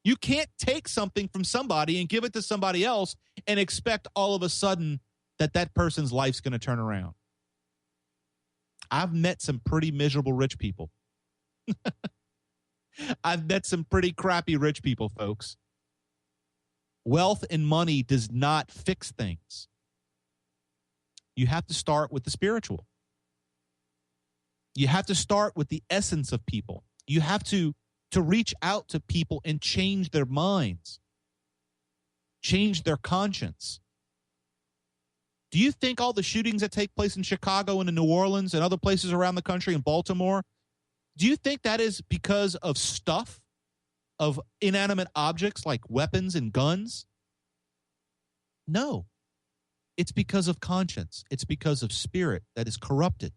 You can't take something from somebody and give it to somebody else and expect all of a sudden that person's life's going to turn around. I've met some pretty miserable rich people. I've met some pretty crappy rich people, folks. Wealth and money does not fix things. You have to start with the spiritual. You have to start with the essence of people. You have to reach out to people and change their minds, change their conscience. Do you think all the shootings that take place in Chicago and in New Orleans and other places around the country, in Baltimore, do you think that is because of stuff, of inanimate objects like weapons and guns? No. It's because of conscience. It's because of spirit that is corrupted.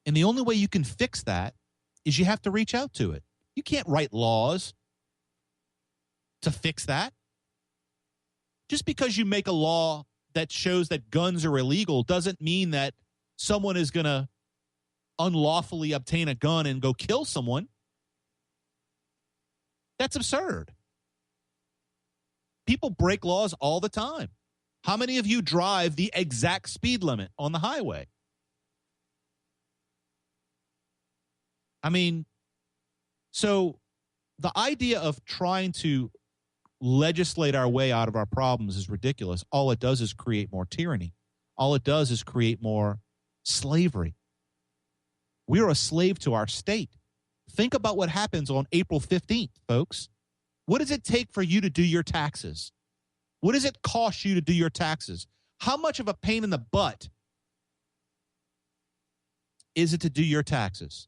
And the only way you can fix that is you have to reach out to it. You can't write laws to fix that. Just because you make a law that shows that guns are illegal doesn't mean that someone is going to unlawfully obtain a gun and go kill someone. That's absurd. People break laws all the time. How many of you drive the exact speed limit on the highway? I mean, so the idea of trying to legislate our way out of our problems is ridiculous. All it does is create more tyranny. All it does is create more slavery. We are a slave to our state. Think about what happens on April 15th, folks. What does it take for you to do your taxes? What does it cost you to do your taxes? How much of a pain in the butt is it to do your taxes?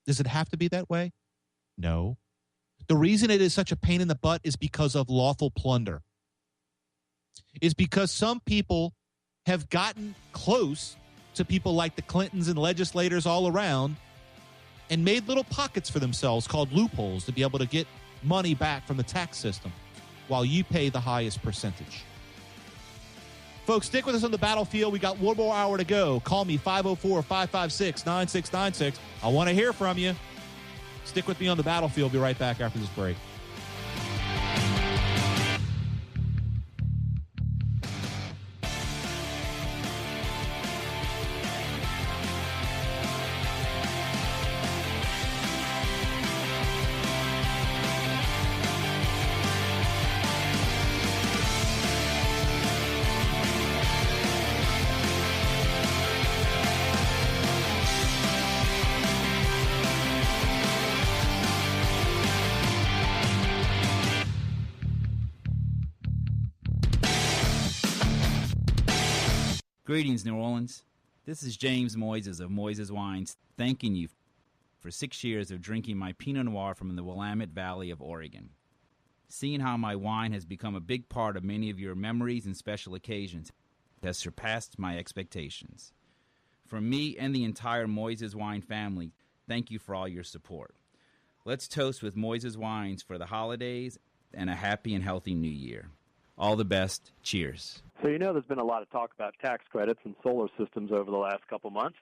Does it have to be that way? No. The reason it is such a pain in the butt is because of lawful plunder. Is because some people have gotten close to people like the Clintons and legislators all around and made little pockets for themselves called loopholes to be able to get money back from the tax system while you pay the highest percentage. Folks, stick with us on the battlefield. We got one more hour to go. Call me 504-556-9696. I want to hear from you. Stick with me on the battlefield. Be right back after this break. Greetings, New Orleans. This is James Moises of Moises Wines, thanking you for 6 years of drinking my Pinot Noir from the Willamette Valley of Oregon. Seeing how my wine has become a big part of many of your memories and special occasions has surpassed my expectations. From me and the entire Moises Wine family, thank you for all your support. Let's toast with Moises Wines for the holidays and a happy and healthy new year. All the best. Cheers. So there's been a lot of talk about tax credits and solar systems over the last couple months.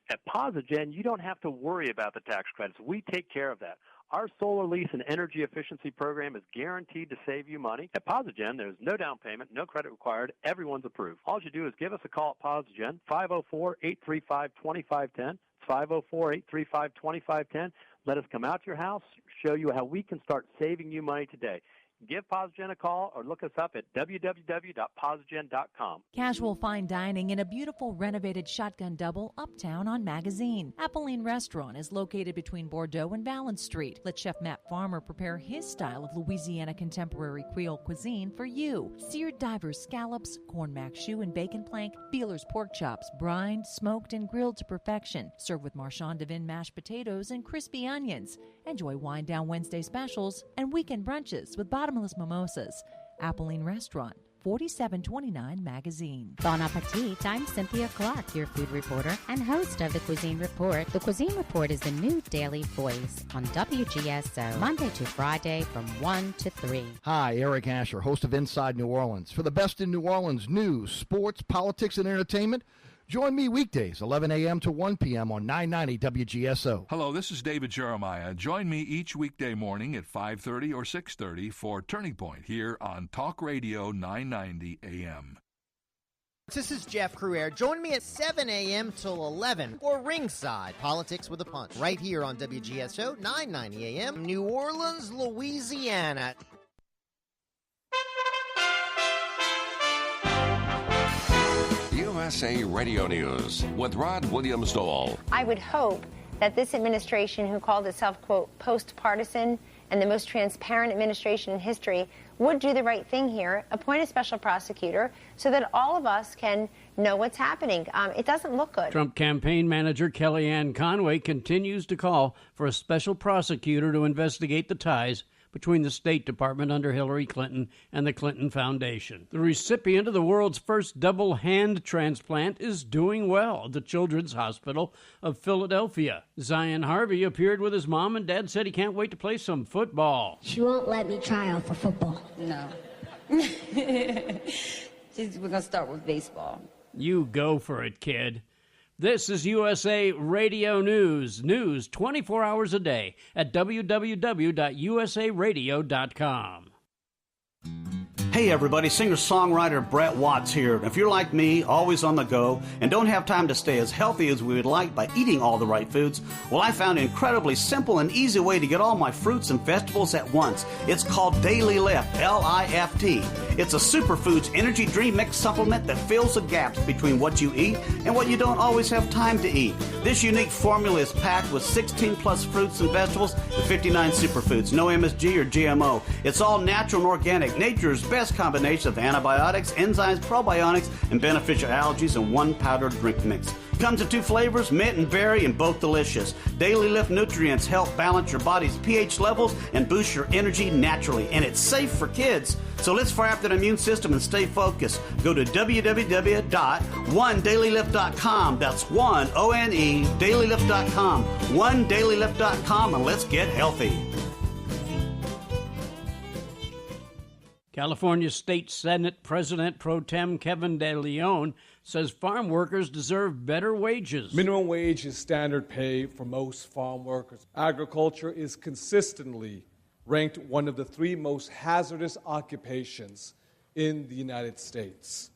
At Posigen, you don't have to worry about the tax credits. We take care of that. Our solar lease and energy efficiency program is guaranteed to save you money. At Posigen, there's no down payment, no credit required. Everyone's approved. All you do is give us a call at Posigen, 504-835-2510. It's 504-835-2510. Let us come out to your house, show you how we can start saving you money today. Give Posigen a call or look us up at www.posigen.com. Casual fine dining in a beautiful renovated shotgun double uptown on Magazine. Apolline Restaurant is located between Bordeaux and Valence Street. Let Chef Matt Farmer prepare his style of Louisiana contemporary Creole cuisine for you. Seared divers scallops, corn mac choux and bacon plank, Beeler's pork chops, brined, smoked, and grilled to perfection. Served with Marchand de Vin mashed potatoes and crispy onions. Enjoy Wine Down Wednesday specials and weekend brunches with bottomless mimosas. Apolline Restaurant, 4729 Magazine. Bon appetit. I'm Cynthia Clark, your food reporter and host of the Cuisine Report. The Cuisine Report is the new daily voice on WGSO, Monday to Friday from 1 to 3. Hi, Eric Asher, host of Inside New Orleans. For the best in New Orleans news, sports, politics, and entertainment, join me weekdays, 11 a.m. to 1 p.m. on 990 WGSO. Hello, this is David Jeremiah. Join me each weekday morning at 5:30 or 6:30 for Turning Point here on Talk Radio 990 AM. This is Jeff Cruere. Join me at 7 a.m. till 11 for Ringside Politics with a Punch, right here on WGSO 990 AM, New Orleans, Louisiana. USA Radio News with Rod Williams-Dole. I would hope that this administration, who called itself, quote, post-partisan and the most transparent administration in history, would do the right thing here, appoint a special prosecutor so that all of us can know what's happening. It doesn't look good. Trump campaign manager Kellyanne Conway continues to call for a special prosecutor to investigate the ties between the State Department under Hillary Clinton and the Clinton Foundation. The recipient of the world's first double hand transplant is doing well at the Children's Hospital of Philadelphia. Zion Harvey appeared with his mom, and Dad said he can't wait to play some football. She won't let me try out for football. No. We're going to start with baseball. You go for it, kid. This is USA Radio News. News 24 hours a day at www.usaradio.com. Hey everybody, singer-songwriter Brett Watts here. If you're like me, always on the go, and don't have time to stay as healthy as we would like by eating all the right foods, well, I found an incredibly simple and easy way to get all my fruits and vegetables at once. It's called Daily Lift, L-I-F-T. It's a superfoods energy drink mix supplement that fills the gaps between what you eat and what you don't always have time to eat. This unique formula is packed with 16-plus fruits and vegetables and 59 superfoods, no MSG or GMO. It's all natural and organic, nature's best combination of antibiotics, enzymes, probiotics, and beneficial allergies in one powdered drink mix. Comes in 2 flavors, mint and berry, and both delicious. Daily Lift nutrients help balance your body's pH levels and boost your energy naturally, and it's safe for kids. So let's fire up that immune system and stay focused. Go to www.onedailylift.com. That's ONE, dailylift.com. OneDailylift.com, and let's get healthy. California State Senate President Pro Tem Kevin De Leon says farm workers deserve better wages. Minimum wage is standard pay for most farm workers. Agriculture is consistently ranked one of the 3 most hazardous occupations in the United States.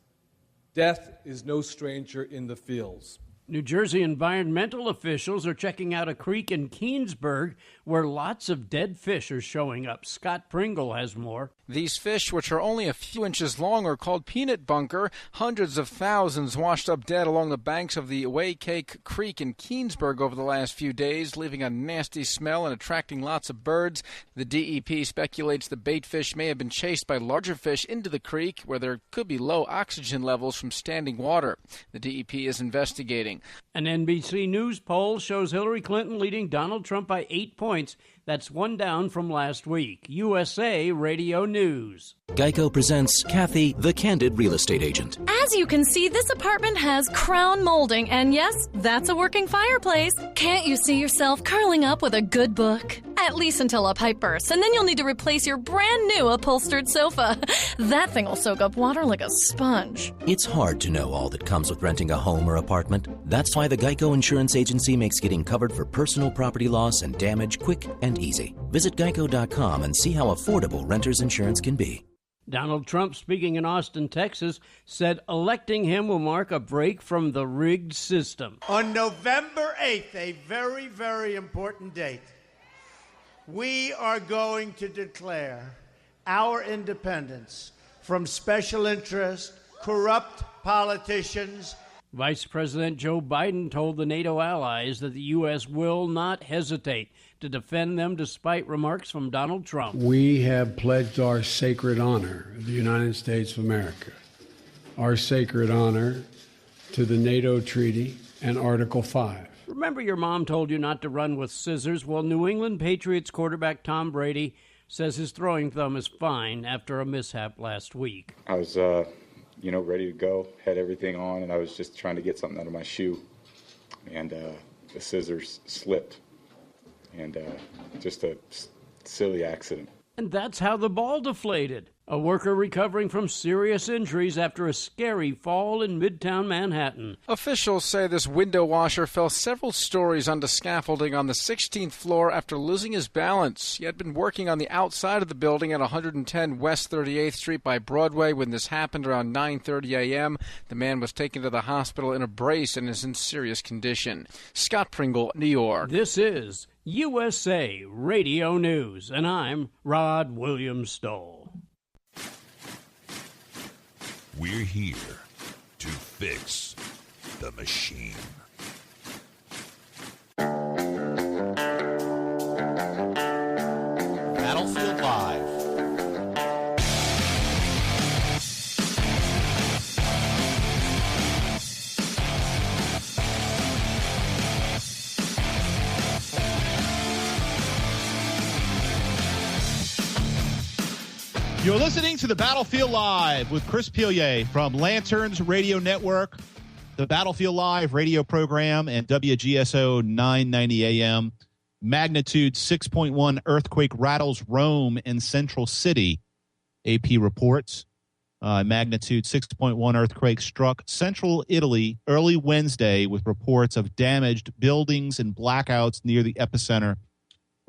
Death is no stranger in the fields. New Jersey environmental officials are checking out a creek in Keansburg where lots of dead fish are showing up. Scott Pringle has more. These fish, which are only a few inches long, are called peanut bunker. Hundreds of thousands washed up dead along the banks of the Waycake Creek in Keansburg over the last few days, leaving a nasty smell and attracting lots of birds. The DEP speculates the bait fish may have been chased by larger fish into the creek, where there could be low oxygen levels from standing water. The DEP is investigating. An NBC News poll shows Hillary Clinton leading Donald Trump by 8 points. That's 1 down from last week. USA Radio News. Geico presents Kathy, the Candid Real Estate Agent. As you can see, this apartment has crown molding, and yes, that's a working fireplace. Can't you see yourself curling up with a good book? At least until a pipe bursts, and then you'll need to replace your brand new upholstered sofa. That thing will soak up water like a sponge. It's hard to know all that comes with renting a home or apartment. That's why the Geico Insurance Agency makes getting covered for personal property loss and damage quick and easy. Visit geico.com and see how affordable renter's insurance can be. Donald Trump, speaking in Austin, Texas, said electing him will mark a break from the rigged system. On November 8th, a very, very important date, we are going to declare our independence from special interest, corrupt politicians. Vice President Joe Biden told the NATO allies that the U.S. will not hesitate to defend them despite remarks from Donald Trump. We have pledged our sacred honor of the United States of America, our sacred honor to the NATO Treaty and Article 5. Remember your mom told you not to run with scissors? Well, New England Patriots quarterback Tom Brady says his throwing thumb is fine after a mishap last week. I was, ready to go, had everything on, and I was just trying to get something out of my shoe, and the scissors slipped, and just a silly accident. And that's how the ball deflated. A worker recovering from serious injuries after a scary fall in Midtown Manhattan. Officials say this window washer fell several stories onto scaffolding on the 16th floor after losing his balance. He had been working on the outside of the building at 110 West 38th Street by Broadway when this happened around 9:30 a.m. The man was taken to the hospital in a brace and is in serious condition. Scott Pringle, New York. This is USA Radio News, and I'm Rod Williams Stoll. We're here to fix the machine. Battlefield Live. You're listening to the Battlefield Live with Chris Pilier from Lanterns Radio Network, the Battlefield Live radio program, and WGSO 990 AM. Magnitude 6.1 earthquake rattles Rome and Central City, AP reports. Magnitude 6.1 earthquake struck central Italy early Wednesday with reports of damaged buildings and blackouts near the epicenter,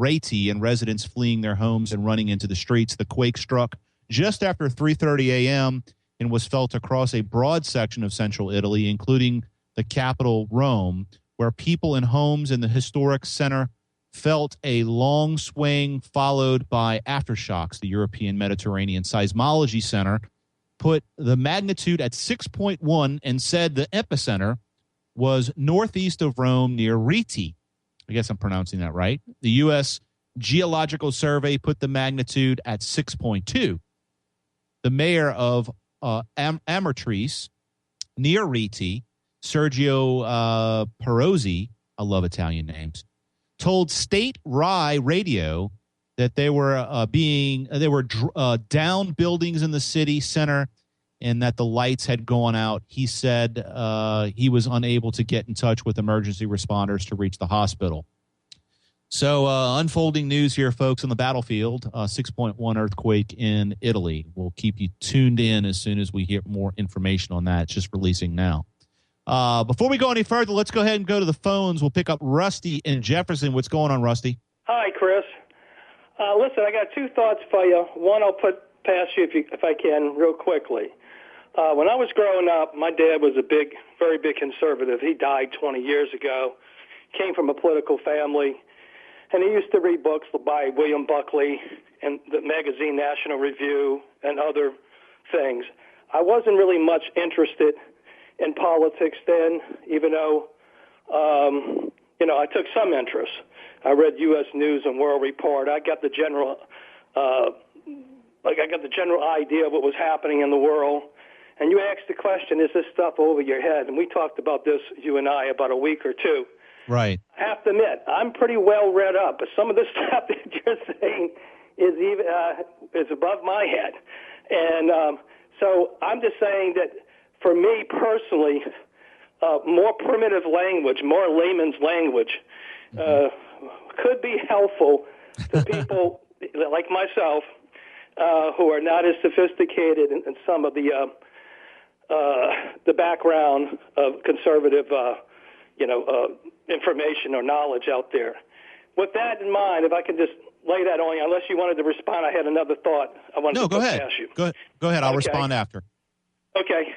Rieti, and residents fleeing their homes and running into the streets. The quake struck just after 3:30 a.m. and was felt across a broad section of central Italy, including the capital, Rome, where people in homes in the historic center felt a long swing followed by aftershocks. The European Mediterranean Seismology Center put the magnitude at 6.1 and said the epicenter was northeast of Rome near Rieti. I guess I'm pronouncing that right. The U.S. Geological Survey put the magnitude at 6.2. The mayor of Amatrice, near Rieti, Sergio Perozzi, I love Italian names, told State Rai Radio that there were down buildings in the city center and that the lights had gone out. He said he was unable to get in touch with emergency responders to reach the hospital. So unfolding news here, folks, on the battlefield, 6.1 earthquake in Italy. We'll keep you tuned in as soon as we hear more information on that. It's just releasing now. Before we go any further, let's go ahead and go to the phones. We'll pick up Rusty in Jefferson. What's going on, Rusty? Hi, Chris. Listen, I got two thoughts for you. One I'll put past you if I can real quickly. When I was growing up, my dad was a very big conservative. He died 20 years ago, came from a political family, and he used to read books by William Buckley and the magazine National Review and other things. I wasn't really much interested in politics then, even though, I took some interest. I read U.S. News and World Report. I got the general idea of what was happening in the world. And you asked the question, is this stuff over your head? And we talked about this, you and I, about a week or two. Right. I have to admit, I'm pretty well read up, but some of the stuff that you're saying is above my head. And so I'm just saying that for me personally, more primitive language, more layman's language could be helpful to people like myself who are not as sophisticated in some of the background of conservative, information or knowledge out there. With that in mind, if I can just lay that on you, unless you wanted to respond, I had another thought I wanted to put past you. Go ahead. I'll respond after. Okay.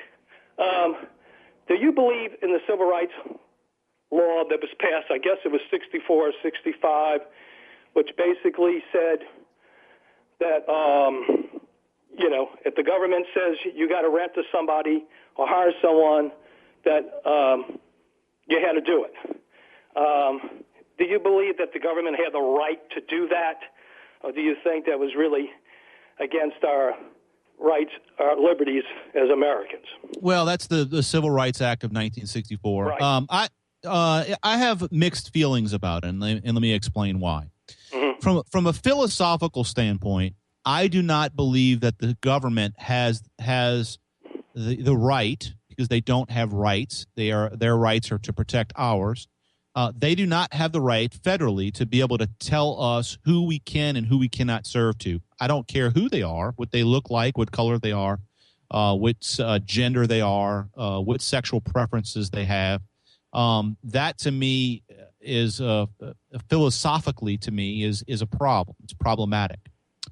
Do you believe in the civil rights law that was passed, I guess it was 64 or 65, which basically said that, if the government says you got to rent to somebody or hire someone, that you had to do it. Do you believe that the government had the right to do that, or do you think that was really against our rights, our liberties as Americans? Well, that's the Civil Rights Act of 1964. Right. I have mixed feelings about it, and let me explain why. Mm-hmm. From a philosophical standpoint, I do not believe that the government has the right, because they don't have rights. Their rights are to protect ours. They do not have the right federally to be able to tell us who we can and who we cannot serve to. I don't care who they are, what they look like, what color they are, what gender they are, what sexual preferences they have. That to me is philosophically to me is a problem. It's problematic.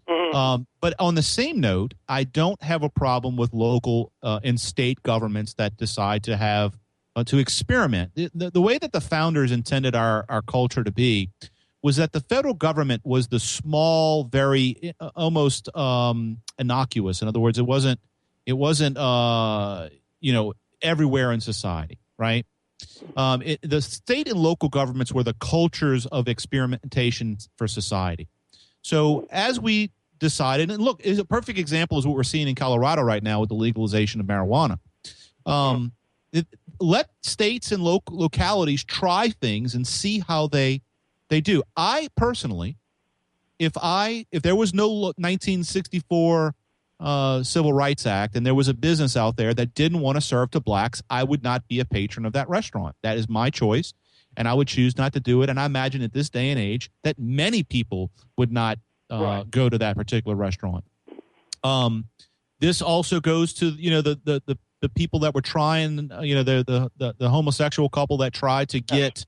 Mm-hmm. But on the same note, I don't have a problem with local and state governments that decide to have to experiment. The way that the founders intended our culture to be was that the federal government was the small, very almost innocuous. In other words, it wasn't everywhere in society, right? The state and local governments were the cultures of experimentation for society. So as we decided, and look, is a perfect example is what we're seeing in Colorado right now with the legalization of marijuana. Let states and localities try things and see how they do. I personally, if there was no 1964 Civil Rights Act and there was a business out there that didn't want to serve to blacks, I would not be a patron of that restaurant. That is my choice, and I would choose not to do it. And I imagine at this day and age that many people would not go to that particular restaurant. This also goes to the people that were trying, the homosexual couple that tried to get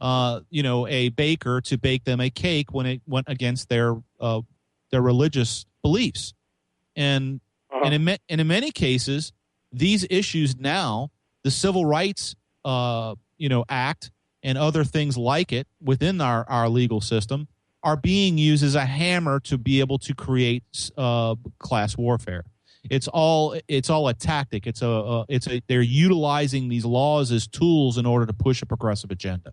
a baker to bake them a cake when it went against their religious beliefs. And in many cases, these issues now, the Civil Rights Act and other things like it within our legal system are being used as a hammer to be able to create class warfare. It's all a tactic. They're utilizing these laws as tools in order to push a progressive agenda.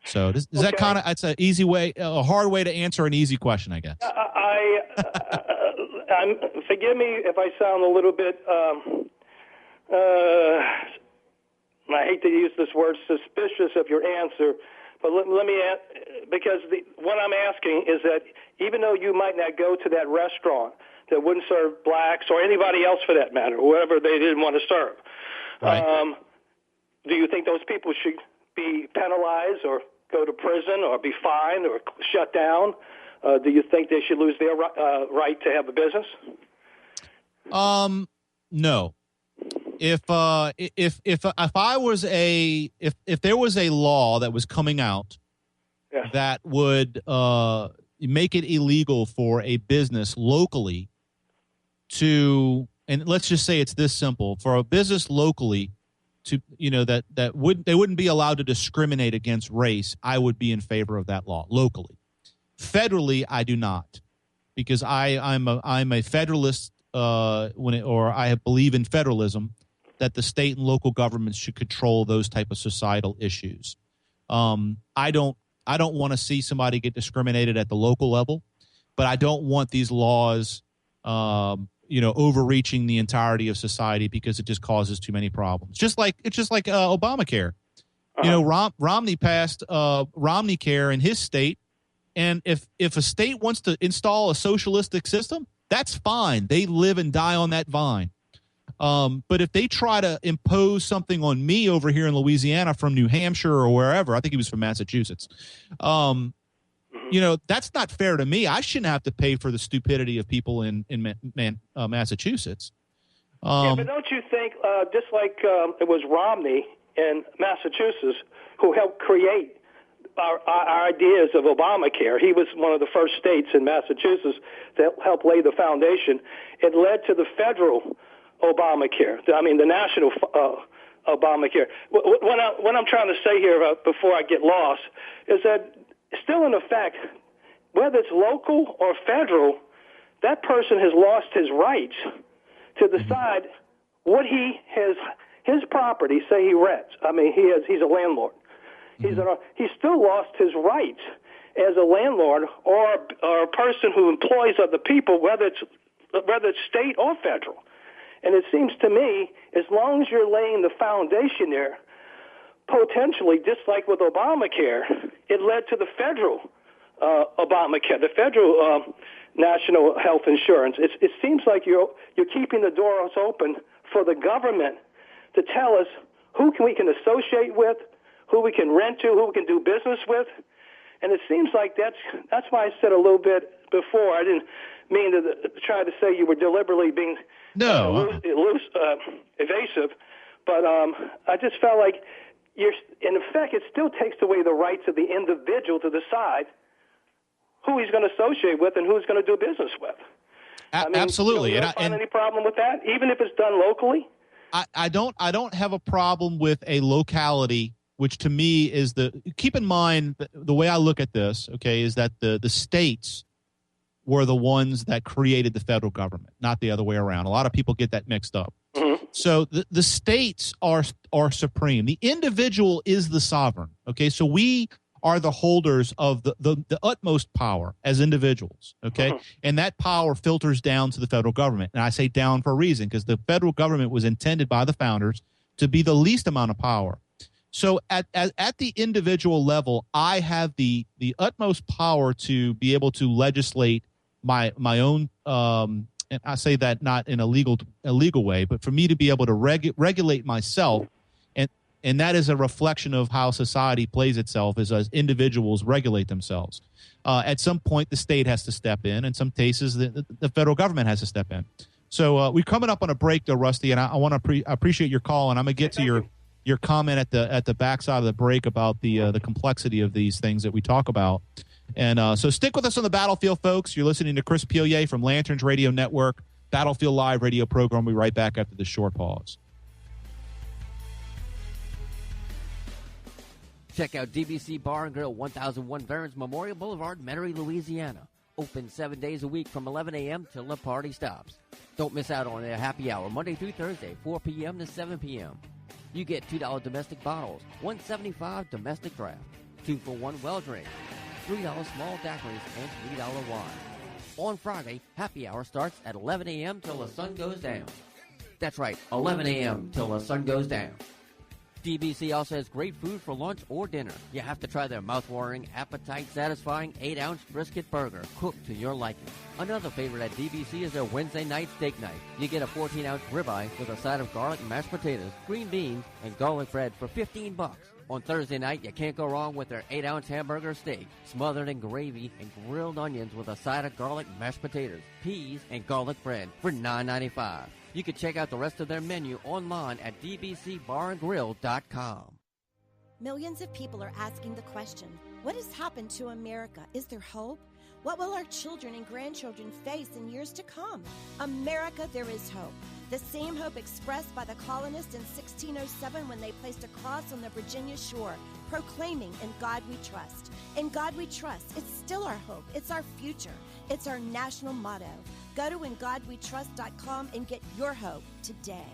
So is that kind of, it's an easy way, a hard way to answer an easy question, I guess. Forgive me if I sound a little bit, I hate to use this word, suspicious of your answer, but let me ask, because what I'm asking is that even though you might not go to that restaurant that wouldn't serve blacks or anybody else for that matter, whoever they didn't want to serve, right. Do you think those people should be penalized or go to prison or be fined or shut down? Do you think they should lose their right to have a business? No. If there was a law that was coming out that would make it illegal for a business locally to, and let's just say it's this simple, for a business locally to, they wouldn't be allowed to discriminate against race, I would be in favor of that law locally. Federally, I do not, because I'm a federalist I believe in federalism, that the state and local governments should control those type of societal issues. I don't want to see somebody get discriminated at the local level, but I don't want these laws overreaching the entirety of society because it just causes too many problems. It's just like Obamacare. Romney passed Romneycare in his state. And if a state wants to install a socialistic system, that's fine. They live and die on that vine. But if they try to impose something on me over here in Louisiana from New Hampshire or wherever, I think he was from Massachusetts, that's not fair to me. I shouldn't have to pay for the stupidity of people in Massachusetts. Yeah, but don't you think, just like it was Romney in Massachusetts who helped create our ideas of Obamacare. He was one of the first states in Massachusetts that helped lay the foundation. It led to the federal Obamacare, the national Obamacare. What I'm trying to say here before I get lost is that still in effect, whether it's local or federal, that person has lost his rights to decide what his property, say he rents. He's a landlord. He's still lost his rights as a landlord or a person who employs other people, whether it's state or federal. And it seems to me, as long as you're laying the foundation there, potentially, just like with Obamacare, it led to the federal Obamacare, the federal national health insurance. It seems like you're keeping the doors open for the government to tell us who we can associate with, who we can rent to, who we can do business with. And it seems like that's why I said a little bit before. I didn't mean to try to say you were deliberately being evasive, but I just felt like in effect, it still takes away the rights of the individual to decide who he's going to associate with and who he's going to do business with. Absolutely. You don't find any problem with that, even if it's done locally? I don't have a problem with a locality, which to me is keep in mind the way I look at this, okay, is that the states were the ones that created the federal government, not the other way around. A lot of people get that mixed up. Mm-hmm. So the states are supreme. The individual is the sovereign, okay? So we are the holders of the utmost power as individuals, okay? Mm-hmm. And that power filters down to the federal government. And I say down for a reason, because the federal government was intended by the founders to be the least amount of power. So at the individual level, I have the utmost power to be able to legislate my own, and I say that not in a legal way, but for me to be able to regulate myself, and that is a reflection of how society plays itself as individuals regulate themselves. At some point, the state has to step in. In some cases, the federal government has to step in. So we're coming up on a break, though, Rusty, and I want to appreciate your call, and I'm going to get to your comment at the backside of the break about the complexity of these things that we talk about. And so stick with us on the battlefield, folks. You're listening to Chris Pilier from Lanterns Radio Network, Battlefield Live radio program. We'll be right back after this short pause. Check out DBC Bar and Grill, 1001 Veterans Memorial Boulevard, Metairie, Louisiana. Open 7 days a week from 11 a.m. till the party stops. Don't miss out on their happy hour, Monday through Thursday, 4 p.m. to 7 p.m. You get $2 domestic bottles, $1.75 domestic draft, 2-for-1 well drink, $3 small daiquiris, and $3 wine. On Friday, happy hour starts at 11 a.m. till the sun goes down. That's right, 11 a.m. till the sun goes down. DBC also has great food for lunch or dinner. You have to try their mouth-watering, appetite-satisfying 8-ounce brisket burger, cooked to your liking. Another favorite at DBC is their Wednesday night steak night. You get a 14-ounce ribeye with a side of garlic and mashed potatoes, green beans, and garlic bread for $15. On Thursday night, you can't go wrong with their 8-ounce hamburger steak, smothered in gravy and grilled onions with a side of garlic, mashed potatoes, peas, and garlic bread for $9.95. You can check out the rest of their menu online at dbcbarandgrill.com. Millions of people are asking the question, what has happened to America? Is there hope? What will our children and grandchildren face in years to come? America, there is hope. The same hope expressed by the colonists in 1607 when they placed a cross on the Virginia shore, proclaiming, "In God we trust." In God we trust. It's still our hope. It's our future. It's our national motto. Go to ingodwetrust.com and get your hope today.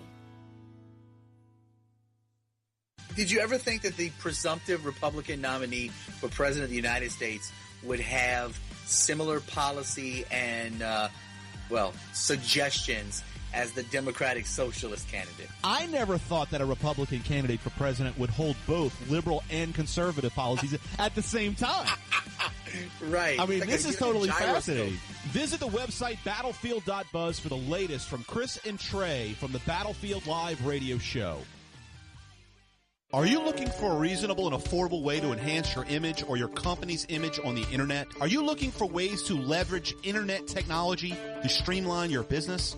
Did you ever think that the presumptive Republican nominee for President of the United States would have similar policy and, suggestions as the Democratic Socialist candidate? I never thought that a Republican candidate for president would hold both liberal and conservative policies at the same time. Right. I mean, this is totally fascinating. Visit the website battlefield.buzz for the latest from Chris and Trey from the Battlefield Live radio show. Are you looking for a reasonable and affordable way to enhance your image or your company's image on the internet? Are you looking for ways to leverage internet technology to streamline your business?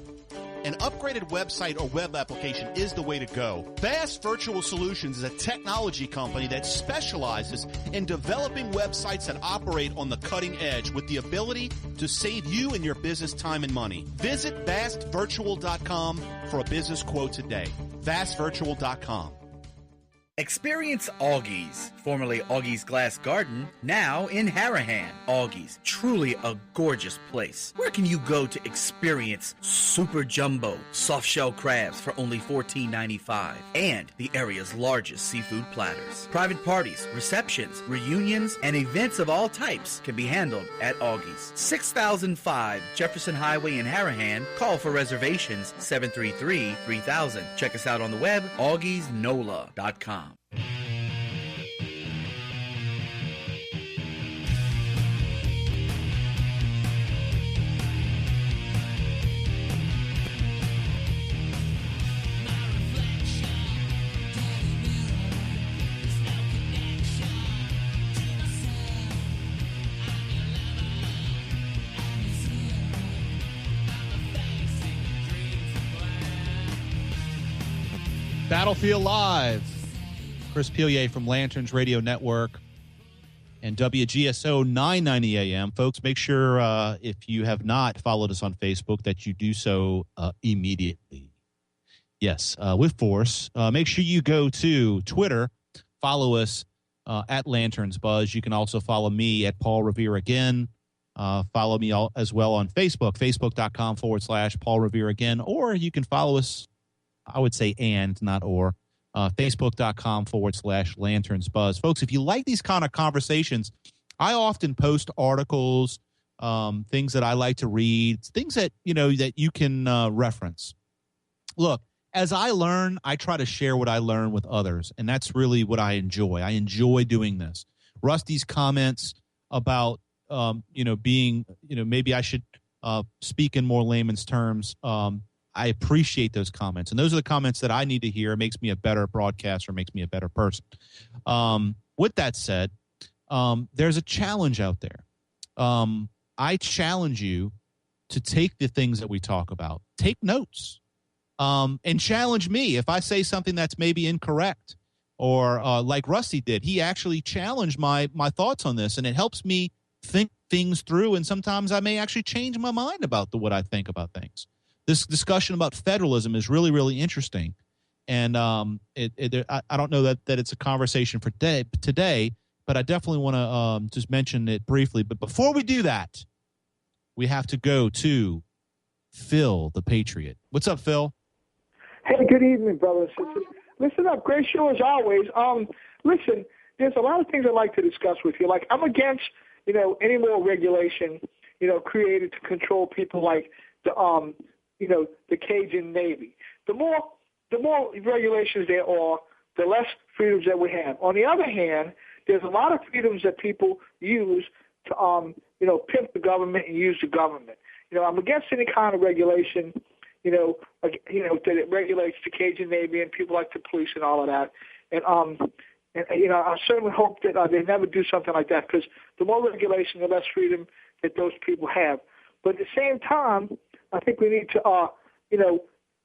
An upgraded website or web application is the way to go. Vast Virtual Solutions is a technology company that specializes in developing websites that operate on the cutting edge with the ability to save you and your business time and money. Visit vastvirtual.com for a business quote today. vastvirtual.com. Experience Augie's, formerly Augie's Glass Garden, now in Harahan. Augie's, truly a gorgeous place. Where can you go to experience super jumbo soft-shell crabs for only $14.95 and the area's largest seafood platters? Private parties, receptions, reunions, and events of all types can be handled at Augie's. 6005 Jefferson Highway in Harahan. Call for reservations 733-3000. Check us out on the web, augiesnola.com. Battlefield Live. Chris Pilier from Lanterns Radio Network and WGSO 990 AM. Folks, make sure if you have not followed us on Facebook that you do so immediately. Yes, with force. Make sure you go to Twitter. Follow us at Lanterns Buzz. You can also follow me at Paul Revere again. Follow me as well on Facebook, facebook.com/Paul Revere again. Or you can follow us, I would say and, not or. Facebook.com/Lanterns Buzz. Folks, if you like these kind of conversations, I often post articles, things that I like to read, things that, that you can reference. Look, as I learn, I try to share what I learn with others, and that's really what I enjoy. I enjoy doing this. Rusty's comments about, being, maybe I should speak in more layman's terms. I appreciate those comments. And those are the comments that I need to hear. It makes me a better broadcaster, makes me a better person. With that said, there's a challenge out there. I challenge you to take the things that we talk about, take notes, and challenge me. If I say something that's maybe incorrect, or like Rusty did, he actually challenged my thoughts on this, and it helps me think things through. And sometimes I may actually change my mind about what I think about things. This discussion about federalism is really, really interesting, and I don't know that it's a conversation for today, but I definitely want to just mention it briefly. But before we do that, we have to go to Phil, the Patriot. What's up, Phil? Hey, good evening, brothers and sisters. Listen up, great show as always. Listen, there's a lot of things I'd like to discuss with you. Like, I'm against, any more regulation, created to control people like the Cajun Navy. The more regulations there are, the less freedoms that we have. On the other hand, there's a lot of freedoms that people use to, pimp the government and use the government. I'm against any kind of regulation, that it regulates the Cajun Navy and people like the police and all of that. And I certainly hope that they never do something like that, because the more regulation, the less freedom that those people have. But at the same time, I think we need to,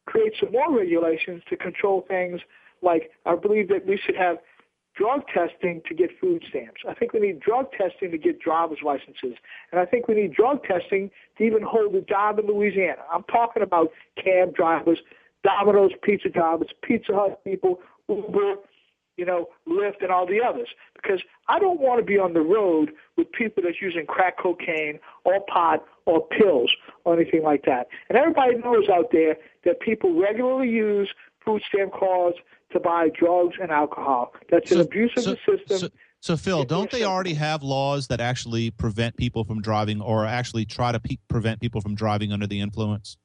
create some more regulations to control things like, I believe that we should have drug testing to get food stamps. I think we need drug testing to get driver's licenses. And I think we need drug testing to even hold a job in Louisiana. I'm talking about cab drivers, Domino's pizza drivers, Pizza Hut people, Uber, Lyft, and all the others. Because I don't want to be on the road with people that's using crack cocaine or pot or pills or anything like that. And everybody knows out there that people regularly use food stamp cards to buy drugs and alcohol. That's an abuse of the system. So Phil, don't they already have laws that actually prevent people from driving, or actually try to prevent people from driving under the influence?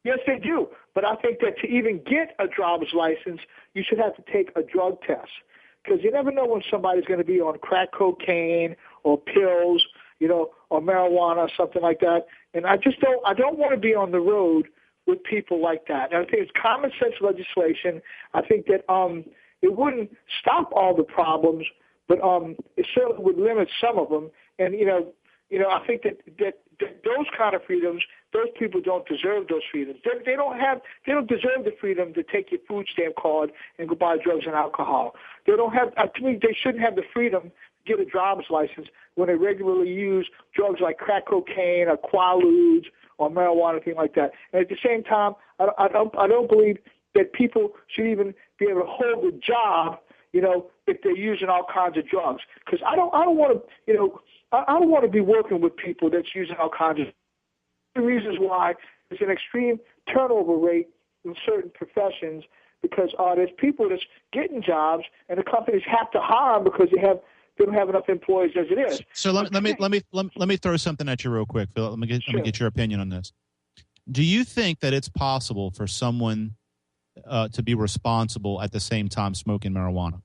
Yes, they do. But I think that to even get a driver's license, you should have to take a drug test, because you never know when somebody's going to be on crack cocaine or pills, or marijuana or something like that. And I don't want to be on the road with people like that. And I think it's common sense legislation. I think that, it wouldn't stop all the problems, but it certainly would limit some of them. And I think that those kind of freedoms, those people don't deserve those freedoms. They don't deserve the freedom to take your food stamp card and go buy drugs and alcohol. They don't have. To me, they shouldn't have the freedom to get a driver's license when they regularly use drugs like crack cocaine or Quaaludes or marijuana, thing like that. And at the same time, I don't believe that people should even be able to hold a job, if they're using all kinds of drugs. Because I don't want to, I don't want to be working with people that's using all kinds of. The reasons why there's an extreme turnover rate in certain professions because there's people that's getting jobs and the companies have to hire them because they don't have enough employees as it is. So let me throw something at you real quick, Phil. Let me get your opinion on this. Do you think that it's possible for someone to be responsible at the same time smoking marijuana?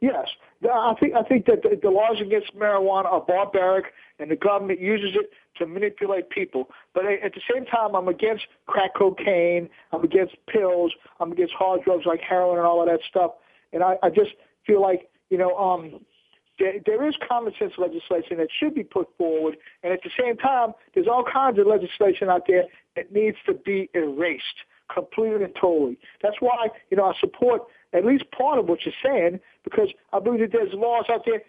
Yes. I think that the laws against marijuana are barbaric, and the government uses it to manipulate people. But at the same time, I'm against crack cocaine. I'm against pills. I'm against hard drugs like heroin and all of that stuff. And I just feel like, there is common sense legislation that should be put forward. And at the same time, there's all kinds of legislation out there that needs to be erased completely and totally. That's why, I support at least part of what you're saying, because I believe that there's laws out there.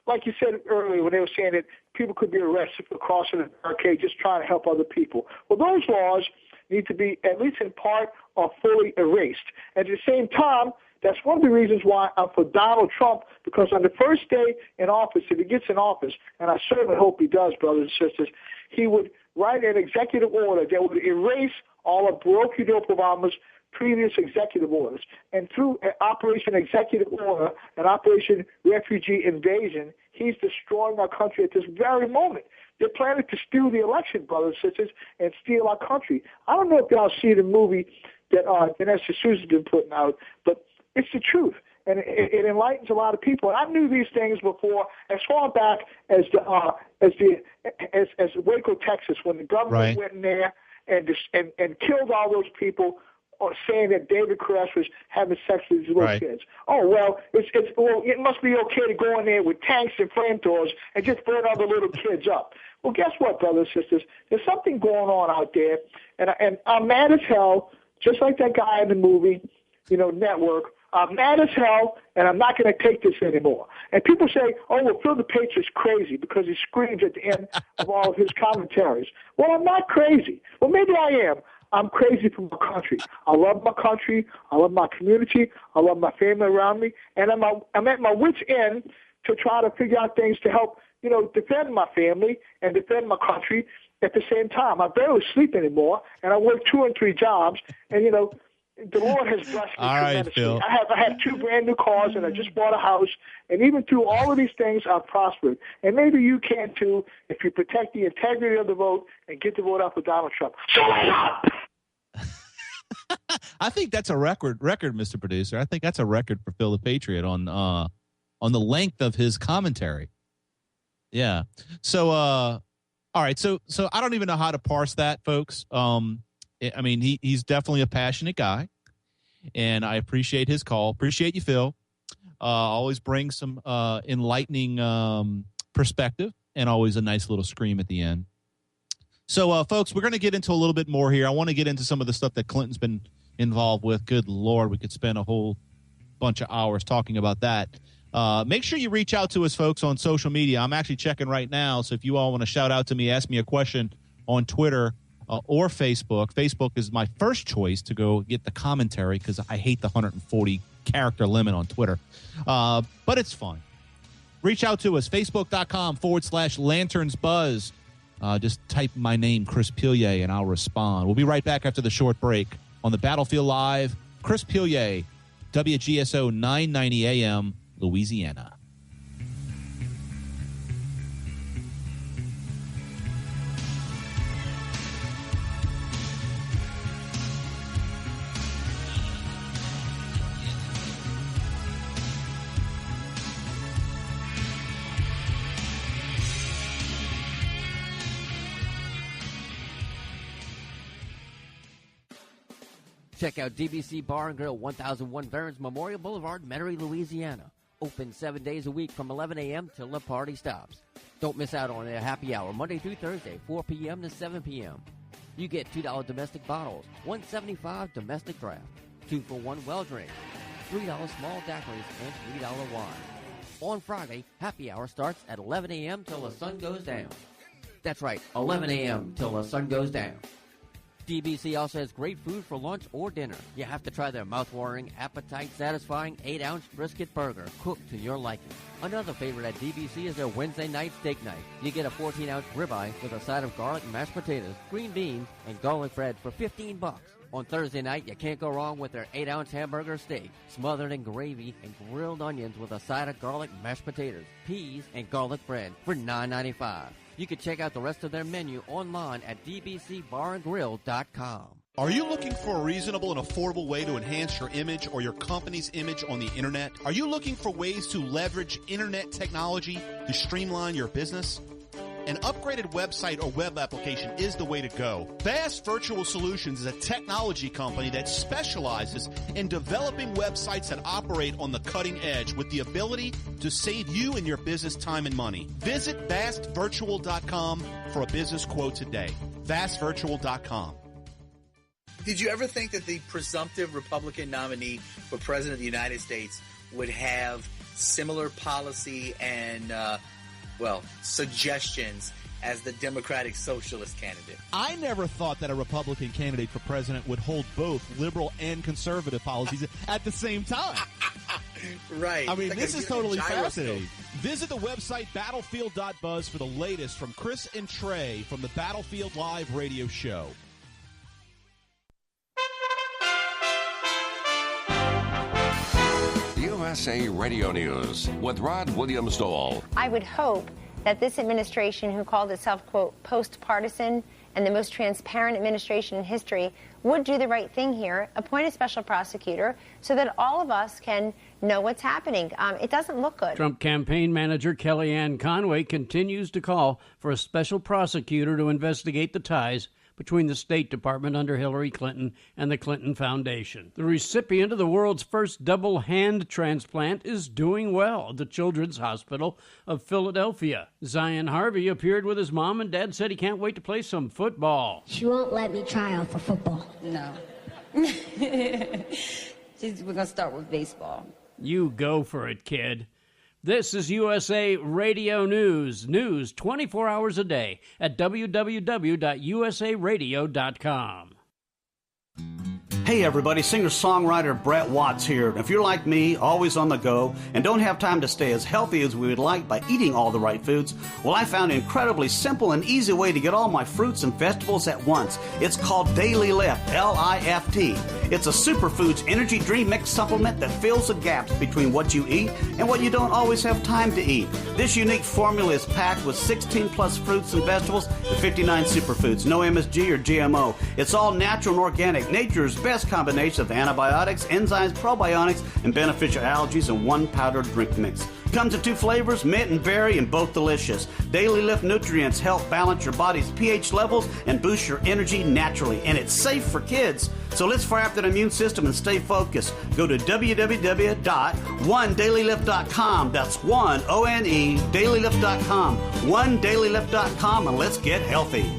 Like you said earlier when they were saying that people could be arrested for crossing a barricade just trying to help other people. Well, those laws need to be, at least in part, or fully erased. At the same time, that's one of the reasons why I'm for Donald Trump, because on the first day in office, if he gets in office, and I certainly hope he does, brothers and sisters, he would write an executive order that would erase all of Barack Obama's previous executive orders. And through Operation Executive Order and Operation Refugee Invasion, he's destroying our country at this very moment. They're planning to steal the election, brothers and sisters, and steal our country. I don't know if y'all see the movie that Dinesh D'Souza's been putting out, but it's the truth. And it enlightens a lot of people. And I knew these things before, as far back as Waco, Texas, when the government went in there and killed all those people, or saying that David Koresh was having sex with these little kids. Oh, well, it must be okay to go in there with tanks and flamethrowers and just burn all the little kids up. Well, guess what, brothers and sisters? There's something going on out there, and I'm mad as hell, just like that guy in the movie, Network. I'm mad as hell, and I'm not going to take this anymore. And people say, oh, well, Phil the Patriot's crazy because he screams at the end of all of his commentaries. Well, I'm not crazy. Well, maybe I am. I'm crazy for my country. I love my country. I love my community. I love my family around me. And I'm at my wit's end to try to figure out things to help, defend my family and defend my country at the same time. I barely sleep anymore, and I work 2 and 3 jobs. And, the Lord has blessed me tremendously. Phil. I have 2 brand new cars, and I just bought a house. And even through all of these things, I've prospered. And maybe you can too if you protect the integrity of the vote and get the vote out for Donald Trump. So up! I think that's a record, Mr. Producer. I think that's a record for Phil the Patriot on the length of his commentary. Yeah. So, all right. So I don't even know how to parse that, folks. I mean, he's definitely a passionate guy, and I appreciate his call. Appreciate you, Phil. Always brings some enlightening perspective, and always a nice little scream at the end. So, folks, we're going to get into a little bit more here. I want to get into some of the stuff that Clinton's been involved with. Good Lord, we could spend a whole bunch of hours talking about that. Make sure you reach out to us, folks, on social media. I'm actually checking right now, so if you all want to shout out to me, ask me a question on Twitter or Facebook. Facebook is my first choice to go get the commentary because I hate the 140-character limit on Twitter. But it's fun. Reach out to us, facebook.com/LanternsBuzz. Just type my name, Chris Pilier, and I'll respond. We'll be right back after the short break on the Battlefield Live. Chris Pilier, WGSO 990 AM, Louisiana. Check out DBC Bar and Grill, 1001 Veterans Memorial Boulevard, Metairie, Louisiana. Open 7 days a week from 11 a.m. till the party stops. Don't miss out on their happy hour, Monday through Thursday, 4 p.m. to 7 p.m. You get $2 domestic bottles, $1.75 domestic draft, 2 for $1 well drink, $3 small daiquiris, and $3 wine. On Friday, happy hour starts at 11 a.m. till the sun goes down. That's right, 11 a.m. till the sun goes down. DBC also has great food for lunch or dinner. You have to try their mouth-watering, appetite-satisfying 8-ounce brisket burger cooked to your liking. Another favorite at DBC is their Wednesday night steak night. You get a 14-ounce ribeye with a side of garlic mashed potatoes, green beans, and garlic bread for $15. On Thursday night, you can't go wrong with their 8-ounce hamburger steak, smothered in gravy and grilled onions with a side of garlic mashed potatoes, peas, and garlic bread for $9.95. You can check out the rest of their menu online at dbcbarandgrill.com. Are you looking for a reasonable and affordable way to enhance your image or your company's image on the internet? Are you looking for ways to leverage internet technology to streamline your business? An upgraded website or web application is the way to go. Vast Virtual Solutions is a technology company that specializes in developing websites that operate on the cutting edge with the ability to save you and your business time and money. Visit vastvirtual.com for a business quote today. vastvirtual.com. Did you ever think that the presumptive Republican nominee for President of the United States would have similar policy and suggestions as the Democratic Socialist candidate? I never thought that a Republican candidate for president would hold both liberal and conservative policies at the same time. Right. I mean, like this is totally fascinating. Visit the website battlefield.buzz for the latest from Chris and Trey from the Battlefield Live radio show. USA Radio News with Rod Williams-Dole. I would hope that this administration, who called itself, quote, post-partisan and the most transparent administration in history, would do the right thing here, appoint a special prosecutor so that all of us can know what's happening. It doesn't look good. Trump campaign manager Kellyanne Conway continues to call for a special prosecutor to investigate the ties between the State Department under Hillary Clinton and the Clinton Foundation. The recipient of the world's first double hand transplant is doing well at the Children's Hospital of Philadelphia. Zion Harvey appeared with his mom, and Dad said he can't wait to play some football. She won't let me try out for football. No. We're going to start with baseball. You go for it, kid. This is USA Radio News. News 24 hours a day at www.usaradio.com. Hey everybody, singer-songwriter Brett Watts here. If you're like me, always on the go, and don't have time to stay as healthy as we would like by eating all the right foods, well, I found an incredibly simple and easy way to get all my fruits and vegetables at once. It's called Daily Lift, L-I-F-T. It's a superfoods energy drink mix supplement that fills the gaps between what you eat and what you don't always have time to eat. This unique formula is packed with 16 plus fruits and vegetables and 59 superfoods, no MSG or GMO. It's all natural and organic, nature's best combination of antibiotics, enzymes, probiotics, and beneficial algaes in one powdered drink mix. Comes in 2 flavors, mint and berry, and both delicious. Daily Lift nutrients help balance your body's pH levels and boost your energy naturally, and it's safe for kids. So let's fire up that immune system and stay focused. Go to www.onedailylift.com. That's ONE, dailylift.com. OneDailylift.com, and let's get healthy.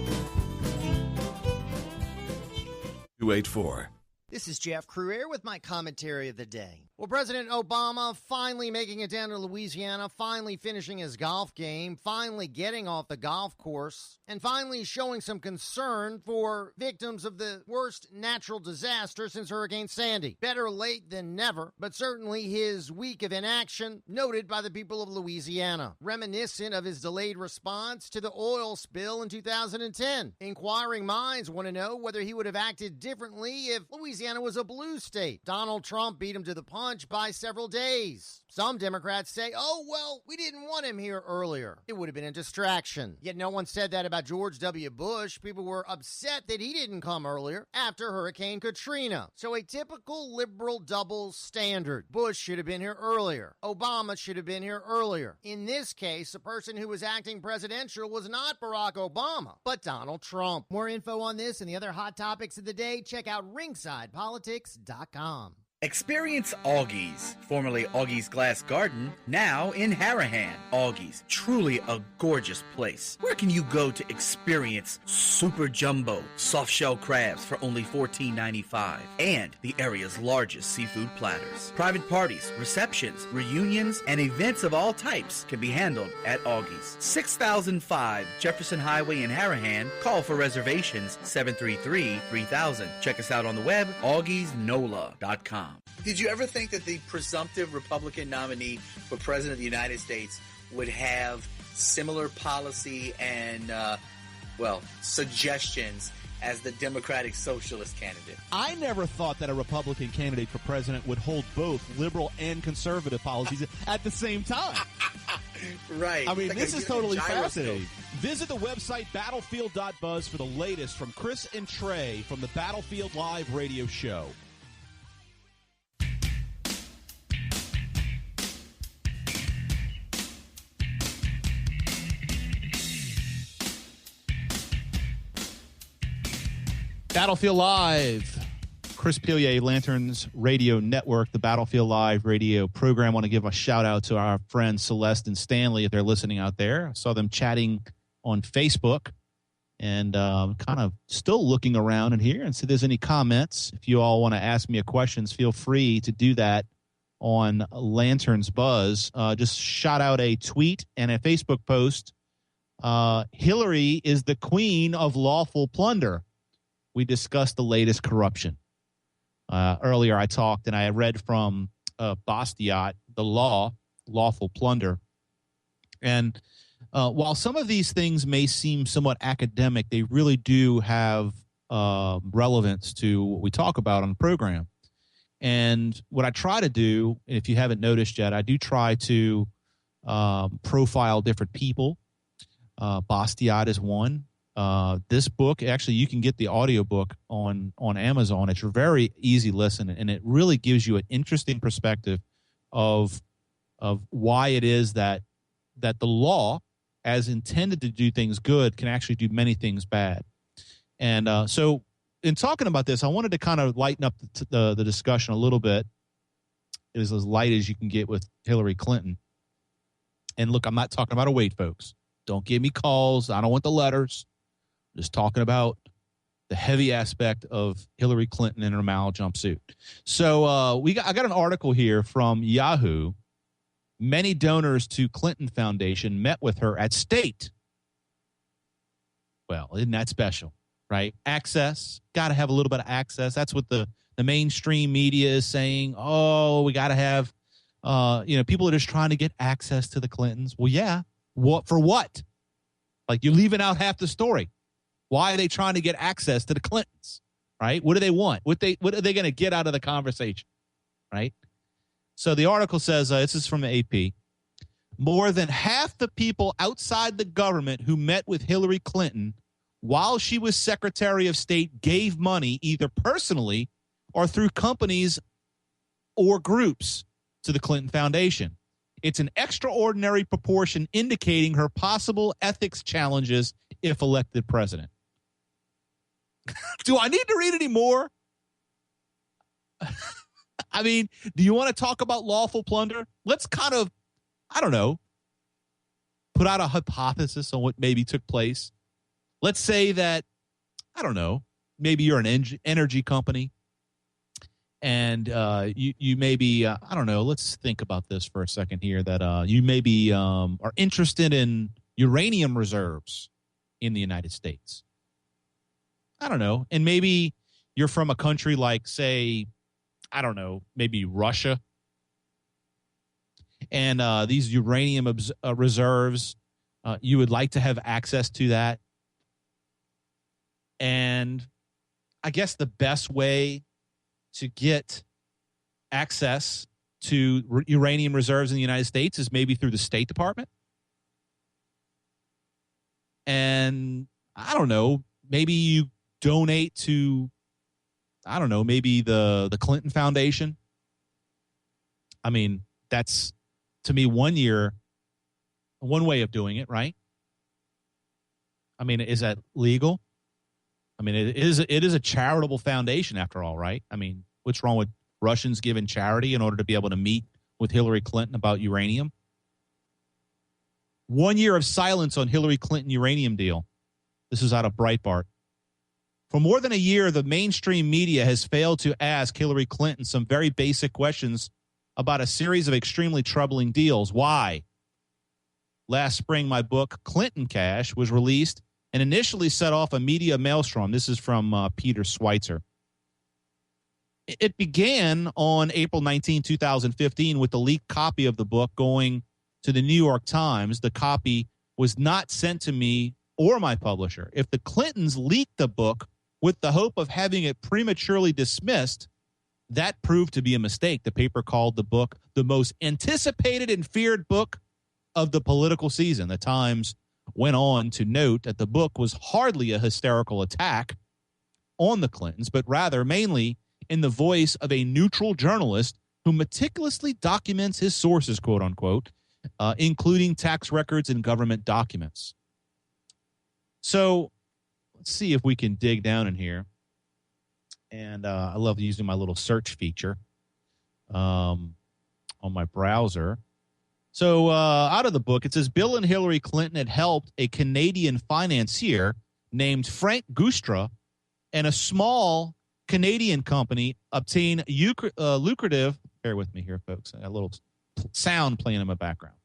284. This is Jeff Cruier with my commentary of the day. Well, President Obama finally making it down to Louisiana, finally finishing his golf game, finally getting off the golf course, and finally showing some concern for victims of the worst natural disaster since Hurricane Sandy. Better late than never, but certainly his week of inaction noted by the people of Louisiana, reminiscent of his delayed response to the oil spill in 2010. Inquiring minds want to know whether he would have acted differently if Louisiana was a blue state. Donald Trump beat him to the punch by several days. Some Democrats say, oh, well, we didn't want him here earlier. It would have been a distraction. Yet no one said that about George W. Bush. People were upset that he didn't come earlier after Hurricane Katrina. So a typical liberal double standard. Bush should have been here earlier. Obama should have been here earlier. In this case, the person who was acting presidential was not Barack Obama, but Donald Trump. More info on this and the other hot topics of the day, check out Ringside InsidePolitics.com. Experience Augie's, formerly Augie's Glass Garden, now in Harahan. Augie's, truly a gorgeous place. Where can you go to experience super jumbo soft-shell crabs for only $14.95 and the area's largest seafood platters? Private parties, receptions, reunions, and events of all types can be handled at Augie's. 6005 Jefferson Highway in Harahan. Call for reservations 733-3000. Check us out on the web, augiesnola.com. Did you ever think that the presumptive Republican nominee for President of the United States would have similar policy and, suggestions as the Democratic Socialist candidate? I never thought that a Republican candidate for president would hold both liberal and conservative policies at the same time. Right. I mean, like this is totally gyroscope. fascinating. Visit the website battlefield.buzz for the latest from Chris and Trey from the Battlefield Live radio show. Battlefield Live, Chris Pilier, Lanterns Radio Network, the Battlefield Live radio program. I want to give a shout out to our friends Celeste and Stanley if they're listening out there. I saw them chatting on Facebook and kind of still looking around in here and see if there's any comments. If you all want to ask me a questions, feel free to do that on Lanterns Buzz. Just shout out a tweet and a Facebook post. Hillary is the queen of lawful plunder. We discussed the latest corruption. Earlier I talked and I read from Bastiat, the lawful plunder. And while some of these things may seem somewhat academic, they really do have relevance to what we talk about on the program. And what I try to do, if you haven't noticed yet, I do try to profile different people. Bastiat is one. This book, actually, you can get the audiobook on Amazon. It's a very easy listen, and it really gives you an interesting perspective of why it is that the law, as intended to do things good, can actually do many things bad. And so in talking about this, I wanted to kind of lighten up the discussion a little bit. It was as light as you can get with Hillary Clinton. And look, I'm not talking about a weight, folks. Don't give me calls. I don't want the letters. Just talking about the heavy aspect of Hillary Clinton in her Mao jumpsuit. So I got an article here from Yahoo. Many donors to Clinton Foundation met with her at State. Well, isn't that special, right? Access. Got to have a little bit of access. That's what the mainstream media is saying. Oh, we got to have, people are just trying to get access to the Clintons. Well, yeah. What for what? Like, you're leaving out half the story. Why are they trying to get access to the Clintons, right? What do they want? What are they going to get out of the conversation, right? So the article says, this is from the AP, more than half the people outside the government who met with Hillary Clinton while she was Secretary of State gave money either personally or through companies or groups to the Clinton Foundation. It's an extraordinary proportion indicating her possible ethics challenges if elected president. Do I need to read any more? I mean, do you want to talk about lawful plunder? Let's kind of, I don't know, put out a hypothesis on what maybe took place. Let's say that, I don't know, maybe you're an energy company and you maybe, I don't know, let's think about this for a second here, that you maybe are interested in uranium reserves in the United States. I don't know. And maybe you're from a country like, say, I don't know, maybe Russia. And these uranium reserves, you would like to have access to that. And I guess the best way to get access to uranium reserves in the United States is maybe through the State Department. And I don't know, maybe you donate to, I don't know, maybe the Clinton Foundation. I mean, that's, to me, one way of doing it, right? I mean, is that legal? I mean, it is a charitable foundation after all, right? I mean, what's wrong with Russians giving charity in order to be able to meet with Hillary Clinton about uranium? 1 year of silence on Hillary Clinton uranium deal. This is out of Breitbart. For more than a year, the mainstream media has failed to ask Hillary Clinton some very basic questions about a series of extremely troubling deals. Why? Last spring, my book, Clinton Cash, was released and initially set off a media maelstrom. This is from Peter Schweitzer. It began on April 19, 2015, with the leaked copy of the book going to the New York Times. The copy was not sent to me or my publisher. If the Clintons leaked the book with the hope of having it prematurely dismissed, that proved to be a mistake. The paper called the book the most anticipated and feared book of the political season. The Times went on to note that the book was hardly a hysterical attack on the Clintons, but rather mainly in the voice of a neutral journalist who meticulously documents his sources, quote unquote, including tax records and government documents. So let's see if we can dig down in here. And I love using my little search feature on my browser. So out of the book, it says Bill and Hillary Clinton had helped a Canadian financier named Frank Gustra and a small Canadian company obtain lucrative, bear with me here, folks, I got a little sound playing in my background,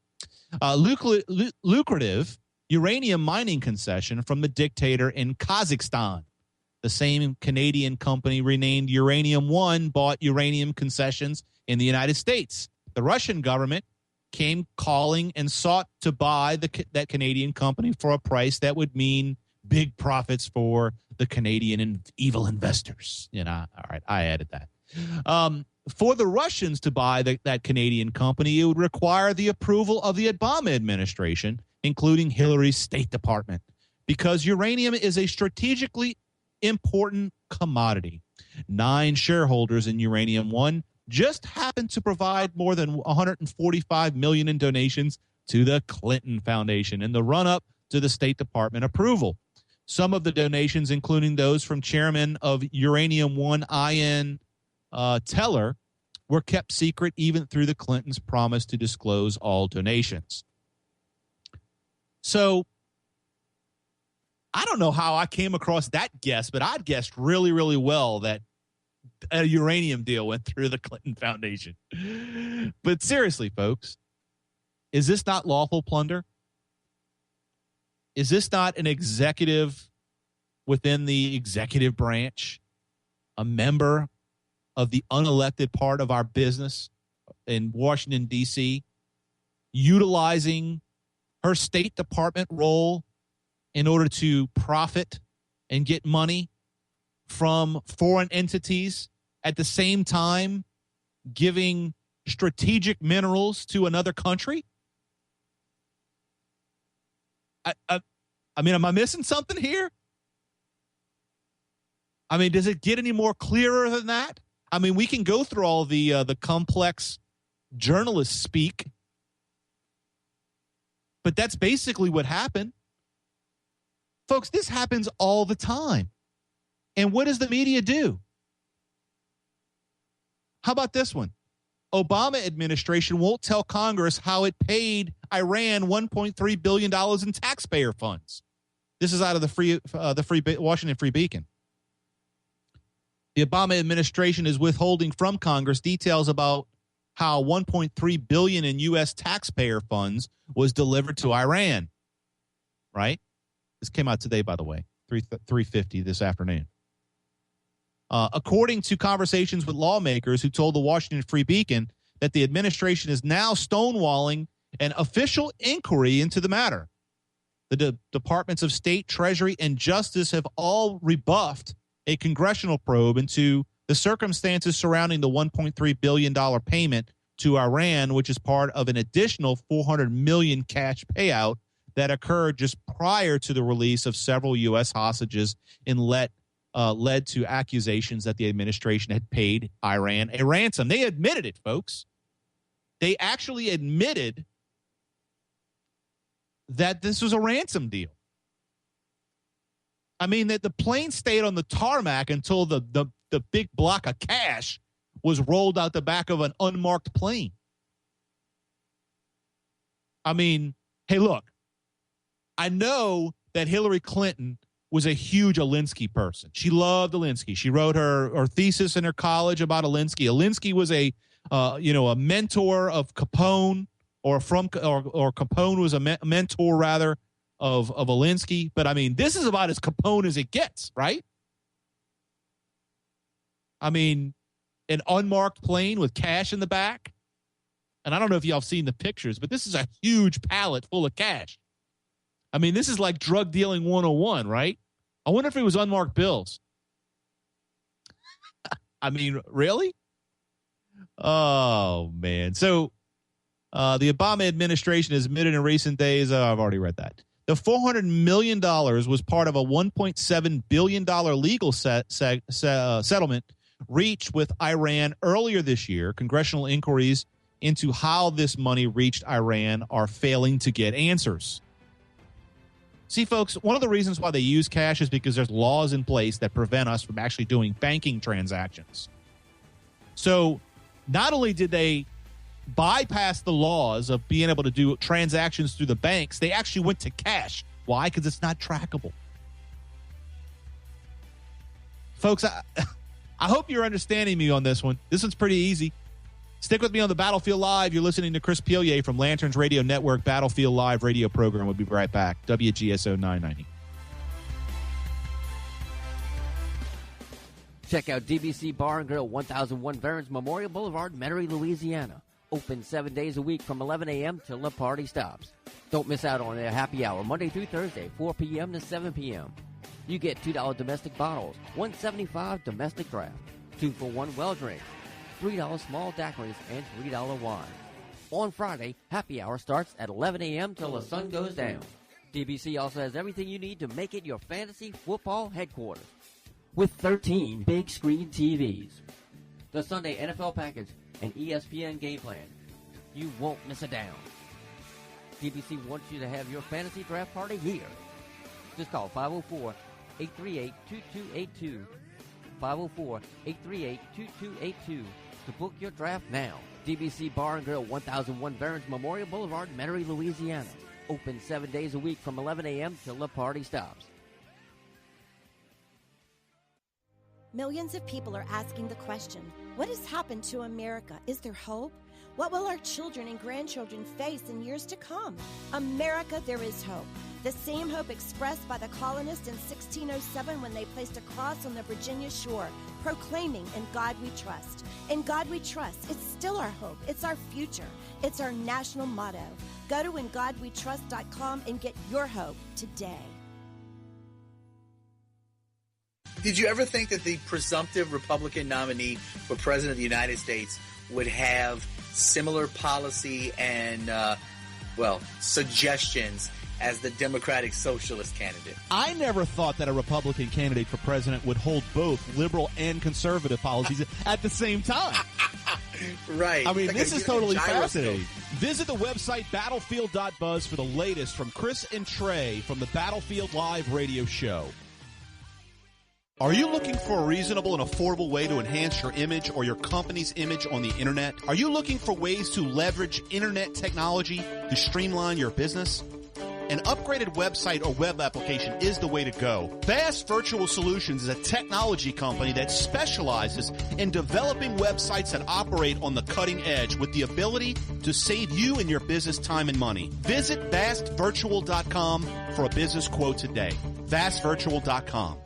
lucrative uranium mining concession from the dictator in Kazakhstan. The same Canadian company renamed Uranium One bought uranium concessions in the United States. The Russian government came calling and sought to buy that Canadian company for a price that would mean big profits for the Canadian and evil investors. You know, all right, I added that. For the Russians to buy that Canadian company, it would require the approval of the Obama administration, including Hillary's State Department, because uranium is a strategically important commodity. 9 shareholders in Uranium One just happened to provide more than $145 million in donations to the Clinton Foundation in the run-up to the State Department approval. Some of the donations, including those from chairman of Uranium One, Ian Teller, were kept secret even through the Clintons' promise to disclose all donations. So I don't know how I came across that guess, but I'd guessed really, really well that a uranium deal went through the Clinton Foundation. But seriously, folks, is this not lawful plunder? Is this not an executive within the executive branch, a member of the unelected part of our business in Washington, D.C., utilizing her State Department role in order to profit and get money from foreign entities, at the same time giving strategic minerals to another country? I mean, am I missing something here? I mean, does it get any more clearer than that? I mean, we can go through all the complex journalist speak, but that's basically what happened. Folks, this happens all the time. And what does the media do? How about this one? Obama administration won't tell Congress how it paid Iran $1.3 billion in taxpayer funds. This is out of the Washington Free Beacon. The Obama administration is withholding from Congress details about how $1.3 billion in U.S. taxpayer funds was delivered to Iran. Right? This came out today, by the way, 3:50 this afternoon. According to conversations with lawmakers who told the Washington Free Beacon that the administration is now stonewalling an official inquiry into the matter. The Departments of State, Treasury, and Justice have all rebuffed a congressional probe into the circumstances surrounding the $1.3 billion payment to Iran, which is part of an additional $400 million cash payout that occurred just prior to the release of several U.S. hostages and led to accusations that the administration had paid Iran a ransom. They admitted it, folks. They actually admitted that this was a ransom deal. I mean, that the plane stayed on the tarmac until the big block of cash was rolled out the back of an unmarked plane. I mean, hey, look, I know that Hillary Clinton was a huge Alinsky person. She loved Alinsky. She wrote her thesis in her college about Alinsky. Alinsky was a mentor of Capone, or Capone was a mentor rather of Alinsky. But I mean, this is about as Capone as it gets, right? I mean, an unmarked plane with cash in the back. And I don't know if y'all have seen the pictures, but this is a huge pallet full of cash. I mean, this is like drug dealing 101, right? I wonder if it was unmarked bills. I mean, really? Oh, man. So the Obama administration has admitted in recent days, I've already read that, the $400 million was part of a $1.7 billion legal settlement reached with Iran earlier this year. Congressional inquiries into how this money reached Iran are failing to get answers. See, folks, one of the reasons why they use cash is because there's laws in place that prevent us from actually doing banking transactions. So not only did they bypass the laws of being able to do transactions through the banks, they actually went to cash. Why? Because it's not trackable. Folks, I hope you're understanding me on this one. This one's pretty easy. Stick with me on the Battlefield Live. You're listening to Chris Pilier from Lanterns Radio Network Battlefield Live radio program. We'll be right back. WGSO 990. Check out DBC Bar and Grill, 1001 Veterans Memorial Boulevard, Metairie, Louisiana. Open 7 days a week from 11 a.m. till the party stops. Don't miss out on their happy hour, Monday through Thursday, 4 p.m. to 7 p.m. You get $2 domestic bottles, $1.75 domestic draft, 2-for-1 well drinks, $3 small daiquiris, and $3 wine. On Friday, happy hour starts at 11 a.m. till the sun goes down. DBC also has everything you need to make it your fantasy football headquarters, with 13 big screen TVs, the Sunday NFL package, and ESPN game plan. You won't miss a down. DBC wants you to have your fantasy draft party here. Just call 504-838-2282. 504-838-2282 to book your draft now. DBC Bar and Grill, 1001 Veterans Memorial Boulevard, Metairie, Louisiana. Open 7 days a week from 11 a.m. till the party stops. Millions of people are asking the question, what has happened to America? Is there hope? What will our children and grandchildren face in years to come? America, there is hope. The same hope expressed by the colonists in 1607 when they placed a cross on the Virginia shore, proclaiming, "In God we trust." In God we trust. It's still our hope. It's our future. It's our national motto. Go to ingodwetrust.com and get your hope today. Did you ever think that the presumptive Republican nominee for President of the United States would have similar policy and, suggestions as the Democratic Socialist candidate? I never thought that a Republican candidate for president would hold both liberal and conservative policies at the same time. Right. I mean, this is totally fascinating. Visit the website battlefield.buzz for the latest from Chris and Trey from the Battlefield Live radio show. Are you looking for a reasonable and affordable way to enhance your image or your company's image on the internet? Are you looking for ways to leverage internet technology to streamline your business? An upgraded website or web application is the way to go. Vast Virtual Solutions is a technology company that specializes in developing websites that operate on the cutting edge with the ability to save you and your business time and money. Visit vastvirtual.com for a business quote today. vastvirtual.com.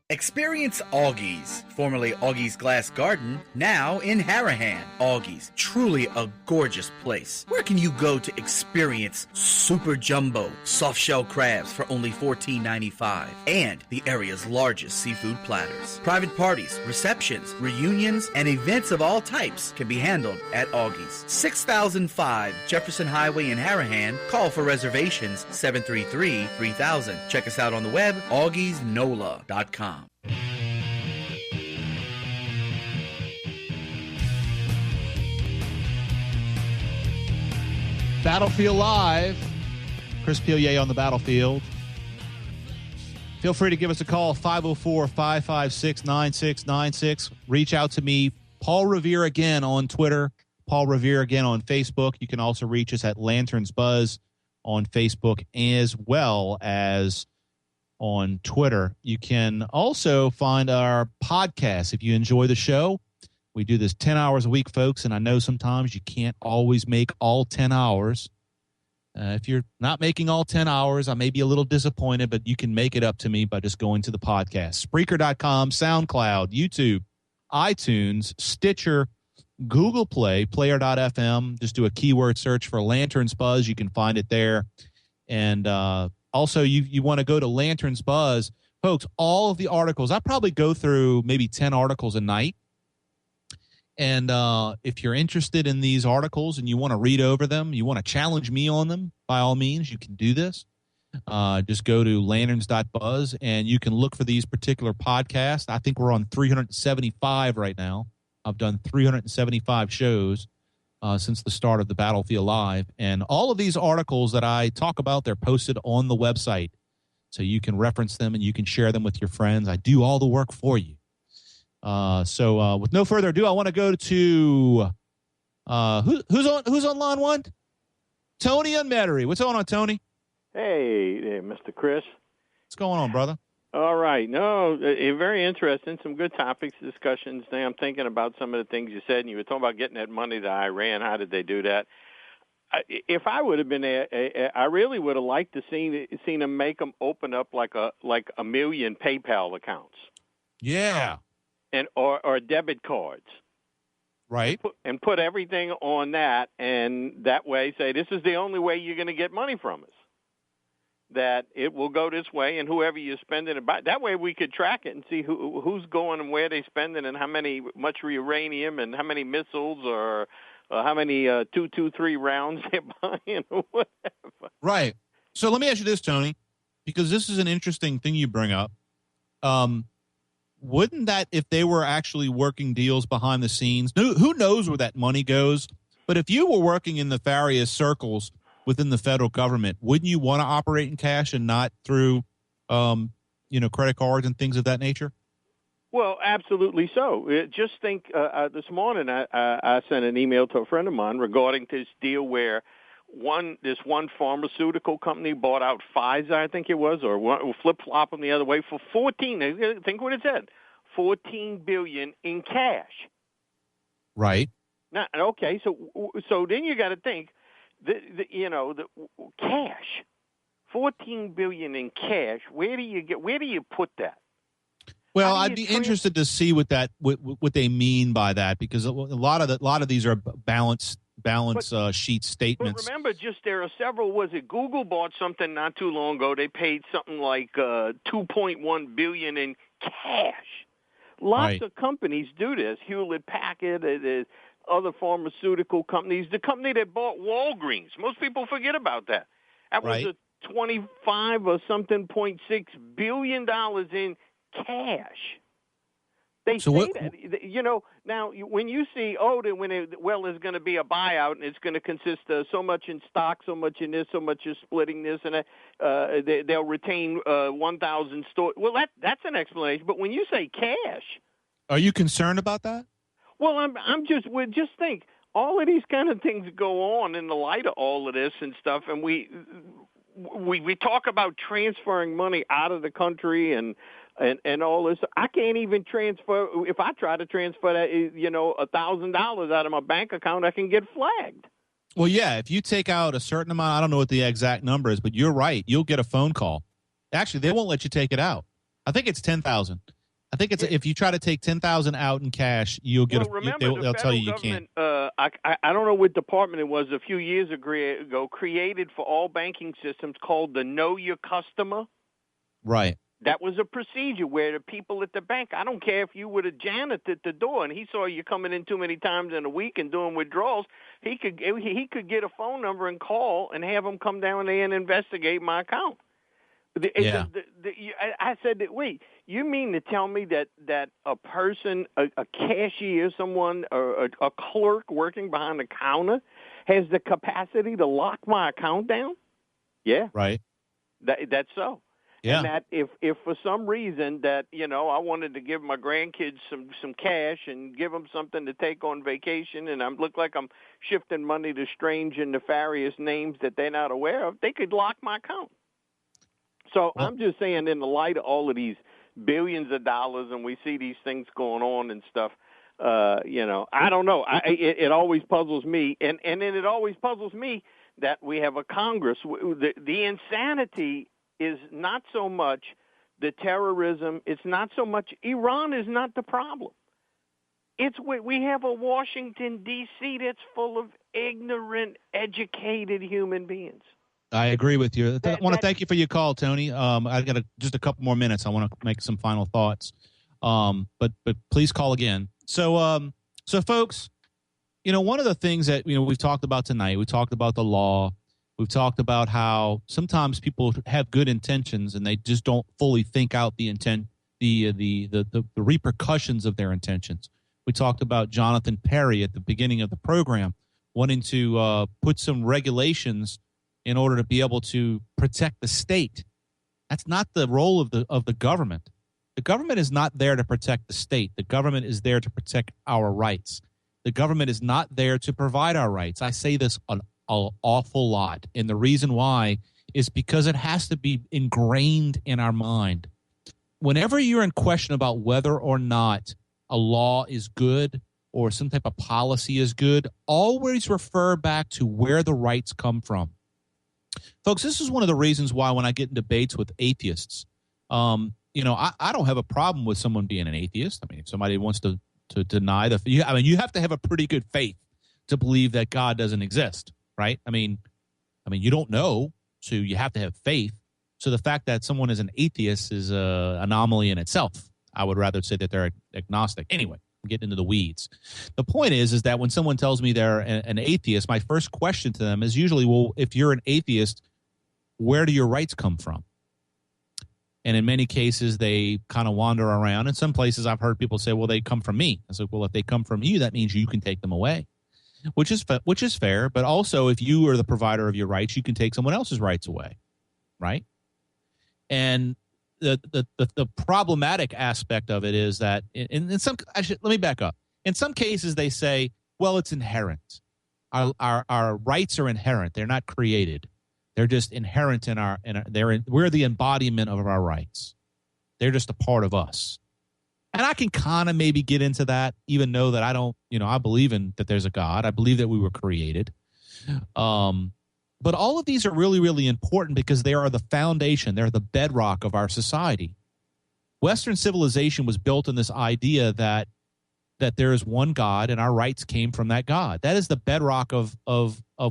Experience Augie's, formerly Augie's Glass Garden, now in Harahan. Augie's, truly a gorgeous place. Where can you go to experience super jumbo soft-shell crabs for only $14.95 and the area's largest seafood platters? Private parties, receptions, reunions, and events of all types can be handled at Augie's. 6005 Jefferson Highway in Harahan. Call for reservations 733-3000. Check us out on the web, augiesnola.com. Battlefield Live. Chris Pilier on the battlefield. Feel free to give us a call, 504-556-9696. Reach out to me, Paul Revere again on Twitter, Paul Revere again on Facebook. You can also reach us at Lanterns Buzz on Facebook as well as on Twitter. You can also find our podcast if you enjoy the show. We do this 10 hours a week, folks, and I know sometimes you can't always make all 10 hours. If you're not making all 10 hours, I may be a little disappointed, but you can make it up to me by just going to the podcast. Spreaker.com, SoundCloud, YouTube, iTunes, Stitcher, Google Play, Player.fm. Just do a keyword search for Lanterns Buzz. You can find it there. And also, you want to go to Lanterns Buzz. Folks, all of the articles, I probably go through maybe 10 articles a night. And if you're interested in these articles and you want to read over them, you want to challenge me on them, by all means, you can do this. Just go to lanterns.buzz, and you can look for these particular podcasts. I think we're on 375 right now. I've done 375 shows since the start of the Battlefield Live. And all of these articles that I talk about, they're posted on the website. So you can reference them and you can share them with your friends. I do all the work for you. So with no further ado, I want to go to who's on line one? Tony and Metairie. What's going on, Tony? Hey, Mr. Chris. What's going on, brother? All right. No, very interesting. Some good topics, discussions. Now I'm thinking about some of the things you said, and you were talking about getting that money to Iran. How did they do that? If I would have been there, I really would have liked to seen them make them open up like a million PayPal accounts. Yeah. And or debit cards, right? And put everything on that, and that way say this is the only way you're going to get money from us. That it will go this way, and whoever you spend it about, that way we could track it and see who's going and where they spend it, and how much uranium and how many missiles or how many 223 rounds they're buying or whatever. Right. So let me ask you this, Tony, because this is an interesting thing you bring up. Wouldn't that, if they were actually working deals behind the scenes, who knows where that money goes? But if you were working in nefarious circles within the federal government, wouldn't you want to operate in cash and not through, credit cards and things of that nature? Well, absolutely so. Just think, this morning I sent an email to a friend of mine regarding this deal where this one pharmaceutical company bought out Pfizer, I think it was, or flip-flop them the other way for think what it said, $14 billion in cash. Right. Now, okay, so then you got to think, the cash, $14 billion in cash. Where do you put that? Well, I'd be interested to see what they mean by that, because a lot of these are balance sheet statements. But remember, there are several. Was it Google bought something not too long ago? They paid something like $2.1 billion in cash. Lots of companies do this. Hewlett Packard, other pharmaceutical companies. The company that bought Walgreens. Most people forget about that. That was a 25 or something $0.6 billion in cash. They say that, now when you see, there's going to be a buyout and it's going to consist of so much in stock, so much in this, so much is splitting this, and they'll retain 1,000 stores. Well, that's an explanation. But when you say cash, are you concerned about that? Well, just think all of these kind of things go on in the light of all of this and stuff, and we talk about transferring money out of the country and all this. I can't even transfer. If I try to transfer that, $1,000 out of my bank account, I can get flagged. Well, yeah, if you take out a certain amount, I don't know what the exact number is, but you're right. You'll get a phone call. Actually, they won't let you take it out. I think it's $10,000. I think it's if you try to take $10,000 out in cash, you'll get. They'll tell you can't. I don't know what department it was a few years ago. Created for all banking systems called the Know Your Customer. Right. That was a procedure where the people at the bank, I don't care if you were the janitor at the door and he saw you coming in too many times in a week and doing withdrawals, he could get a phone number and call and have them come down there and investigate my account. I said, wait, you mean to tell me that a person, a cashier, someone, or a clerk working behind the counter has the capacity to lock my account down? Yeah. Right. That's so. Yeah. And that if for some reason that, I wanted to give my grandkids some cash and give them something to take on vacation, and I look like I'm shifting money to strange and nefarious names that they're not aware of, they could lock my account. So I'm just saying, in the light of all of these billions of dollars, and we see these things going on and stuff, I don't know. It always puzzles me, and then it always puzzles me that we have a Congress. The insanity is not so much the terrorism. It's not so much Iran is not the problem. It's we have a Washington, D.C. that's full of ignorant, educated human beings. I agree with you. I want to thank you for your call, Tony. I got just a couple more minutes. I want to make some final thoughts. But please call again. So folks, one of the things that we've talked about tonight, we talked about the law. We've talked about how sometimes people have good intentions and they just don't fully think out the intent, the repercussions of their intentions. We talked about Jonathan Perry at the beginning of the program wanting to put some regulations in order to be able to protect the state. That's not the role of the government. The government is not there to protect the state. The government is there to protect our rights. The government is not there to provide our rights. I say this an awful lot, and the reason why is because it has to be ingrained in our mind. Whenever you're in question about whether or not a law is good or some type of policy is good, always refer back to where the rights come from. Folks, this is one of the reasons why when I get in debates with atheists, I don't have a problem with someone being an atheist. I mean, if somebody wants to deny you have to have a pretty good faith to believe that God doesn't exist, right? I mean, you don't know, so you have to have faith. So the fact that someone is an atheist is an anomaly in itself. I would rather say that they're agnostic. Anyway, I'm getting into the weeds. The point is that when someone tells me they're an atheist, my first question to them is usually, well, if you're an atheist, where do your rights come from? And in many cases, they kind of wander around. In some places, I've heard people say, well, they come from me. I said, well, if they come from you, that means you can take them away, which is fair. But also, if you are the provider of your rights, you can take someone else's rights away, right? And the problematic aspect of it is that let me back up. In some cases, they say, well, it's inherent. Our rights are inherent. They're not created. They're just inherent we're the embodiment of our rights. They're just a part of us. And I can kind of maybe get into that, even though that I don't, I believe in that there's a God. I believe that we were created. But all of these are really, really important because they are the foundation. They're the bedrock of our society. Western civilization was built on this idea that there is one God and our rights came from that God. That is the bedrock of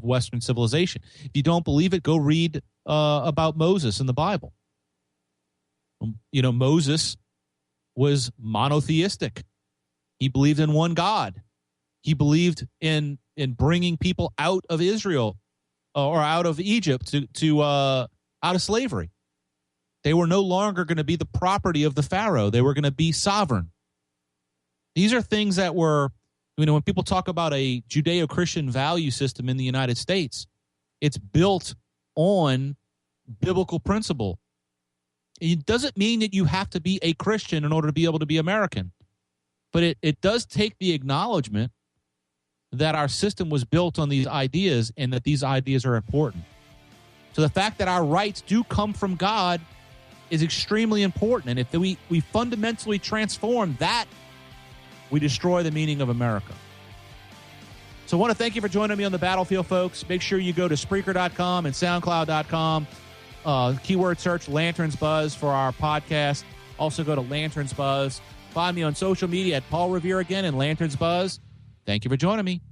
Western civilization. If you don't believe it, go read about Moses in the Bible. Moses was monotheistic. He believed in one God. He believed in bringing people out of Israel or out of Egypt to out of slavery. They were no longer going to be the property of the Pharaoh. They were going to be sovereign. These are things that were, when people talk about a Judeo-Christian value system in the United States, it's built on biblical principle. It doesn't mean that you have to be a Christian in order to be able to be American. But it does take the acknowledgement that our system was built on these ideas and that these ideas are important. So the fact that our rights do come from God is extremely important. And if we fundamentally transform that, we destroy the meaning of America. So I want to thank you for joining me on the battlefield, folks. Make sure you go to Spreaker.com and SoundCloud.com. Keyword search Lanterns Buzz for our podcast. Also go to Lanterns Buzz. Find me on social media at Paul Revere again and Lanterns Buzz. Thank you for joining me.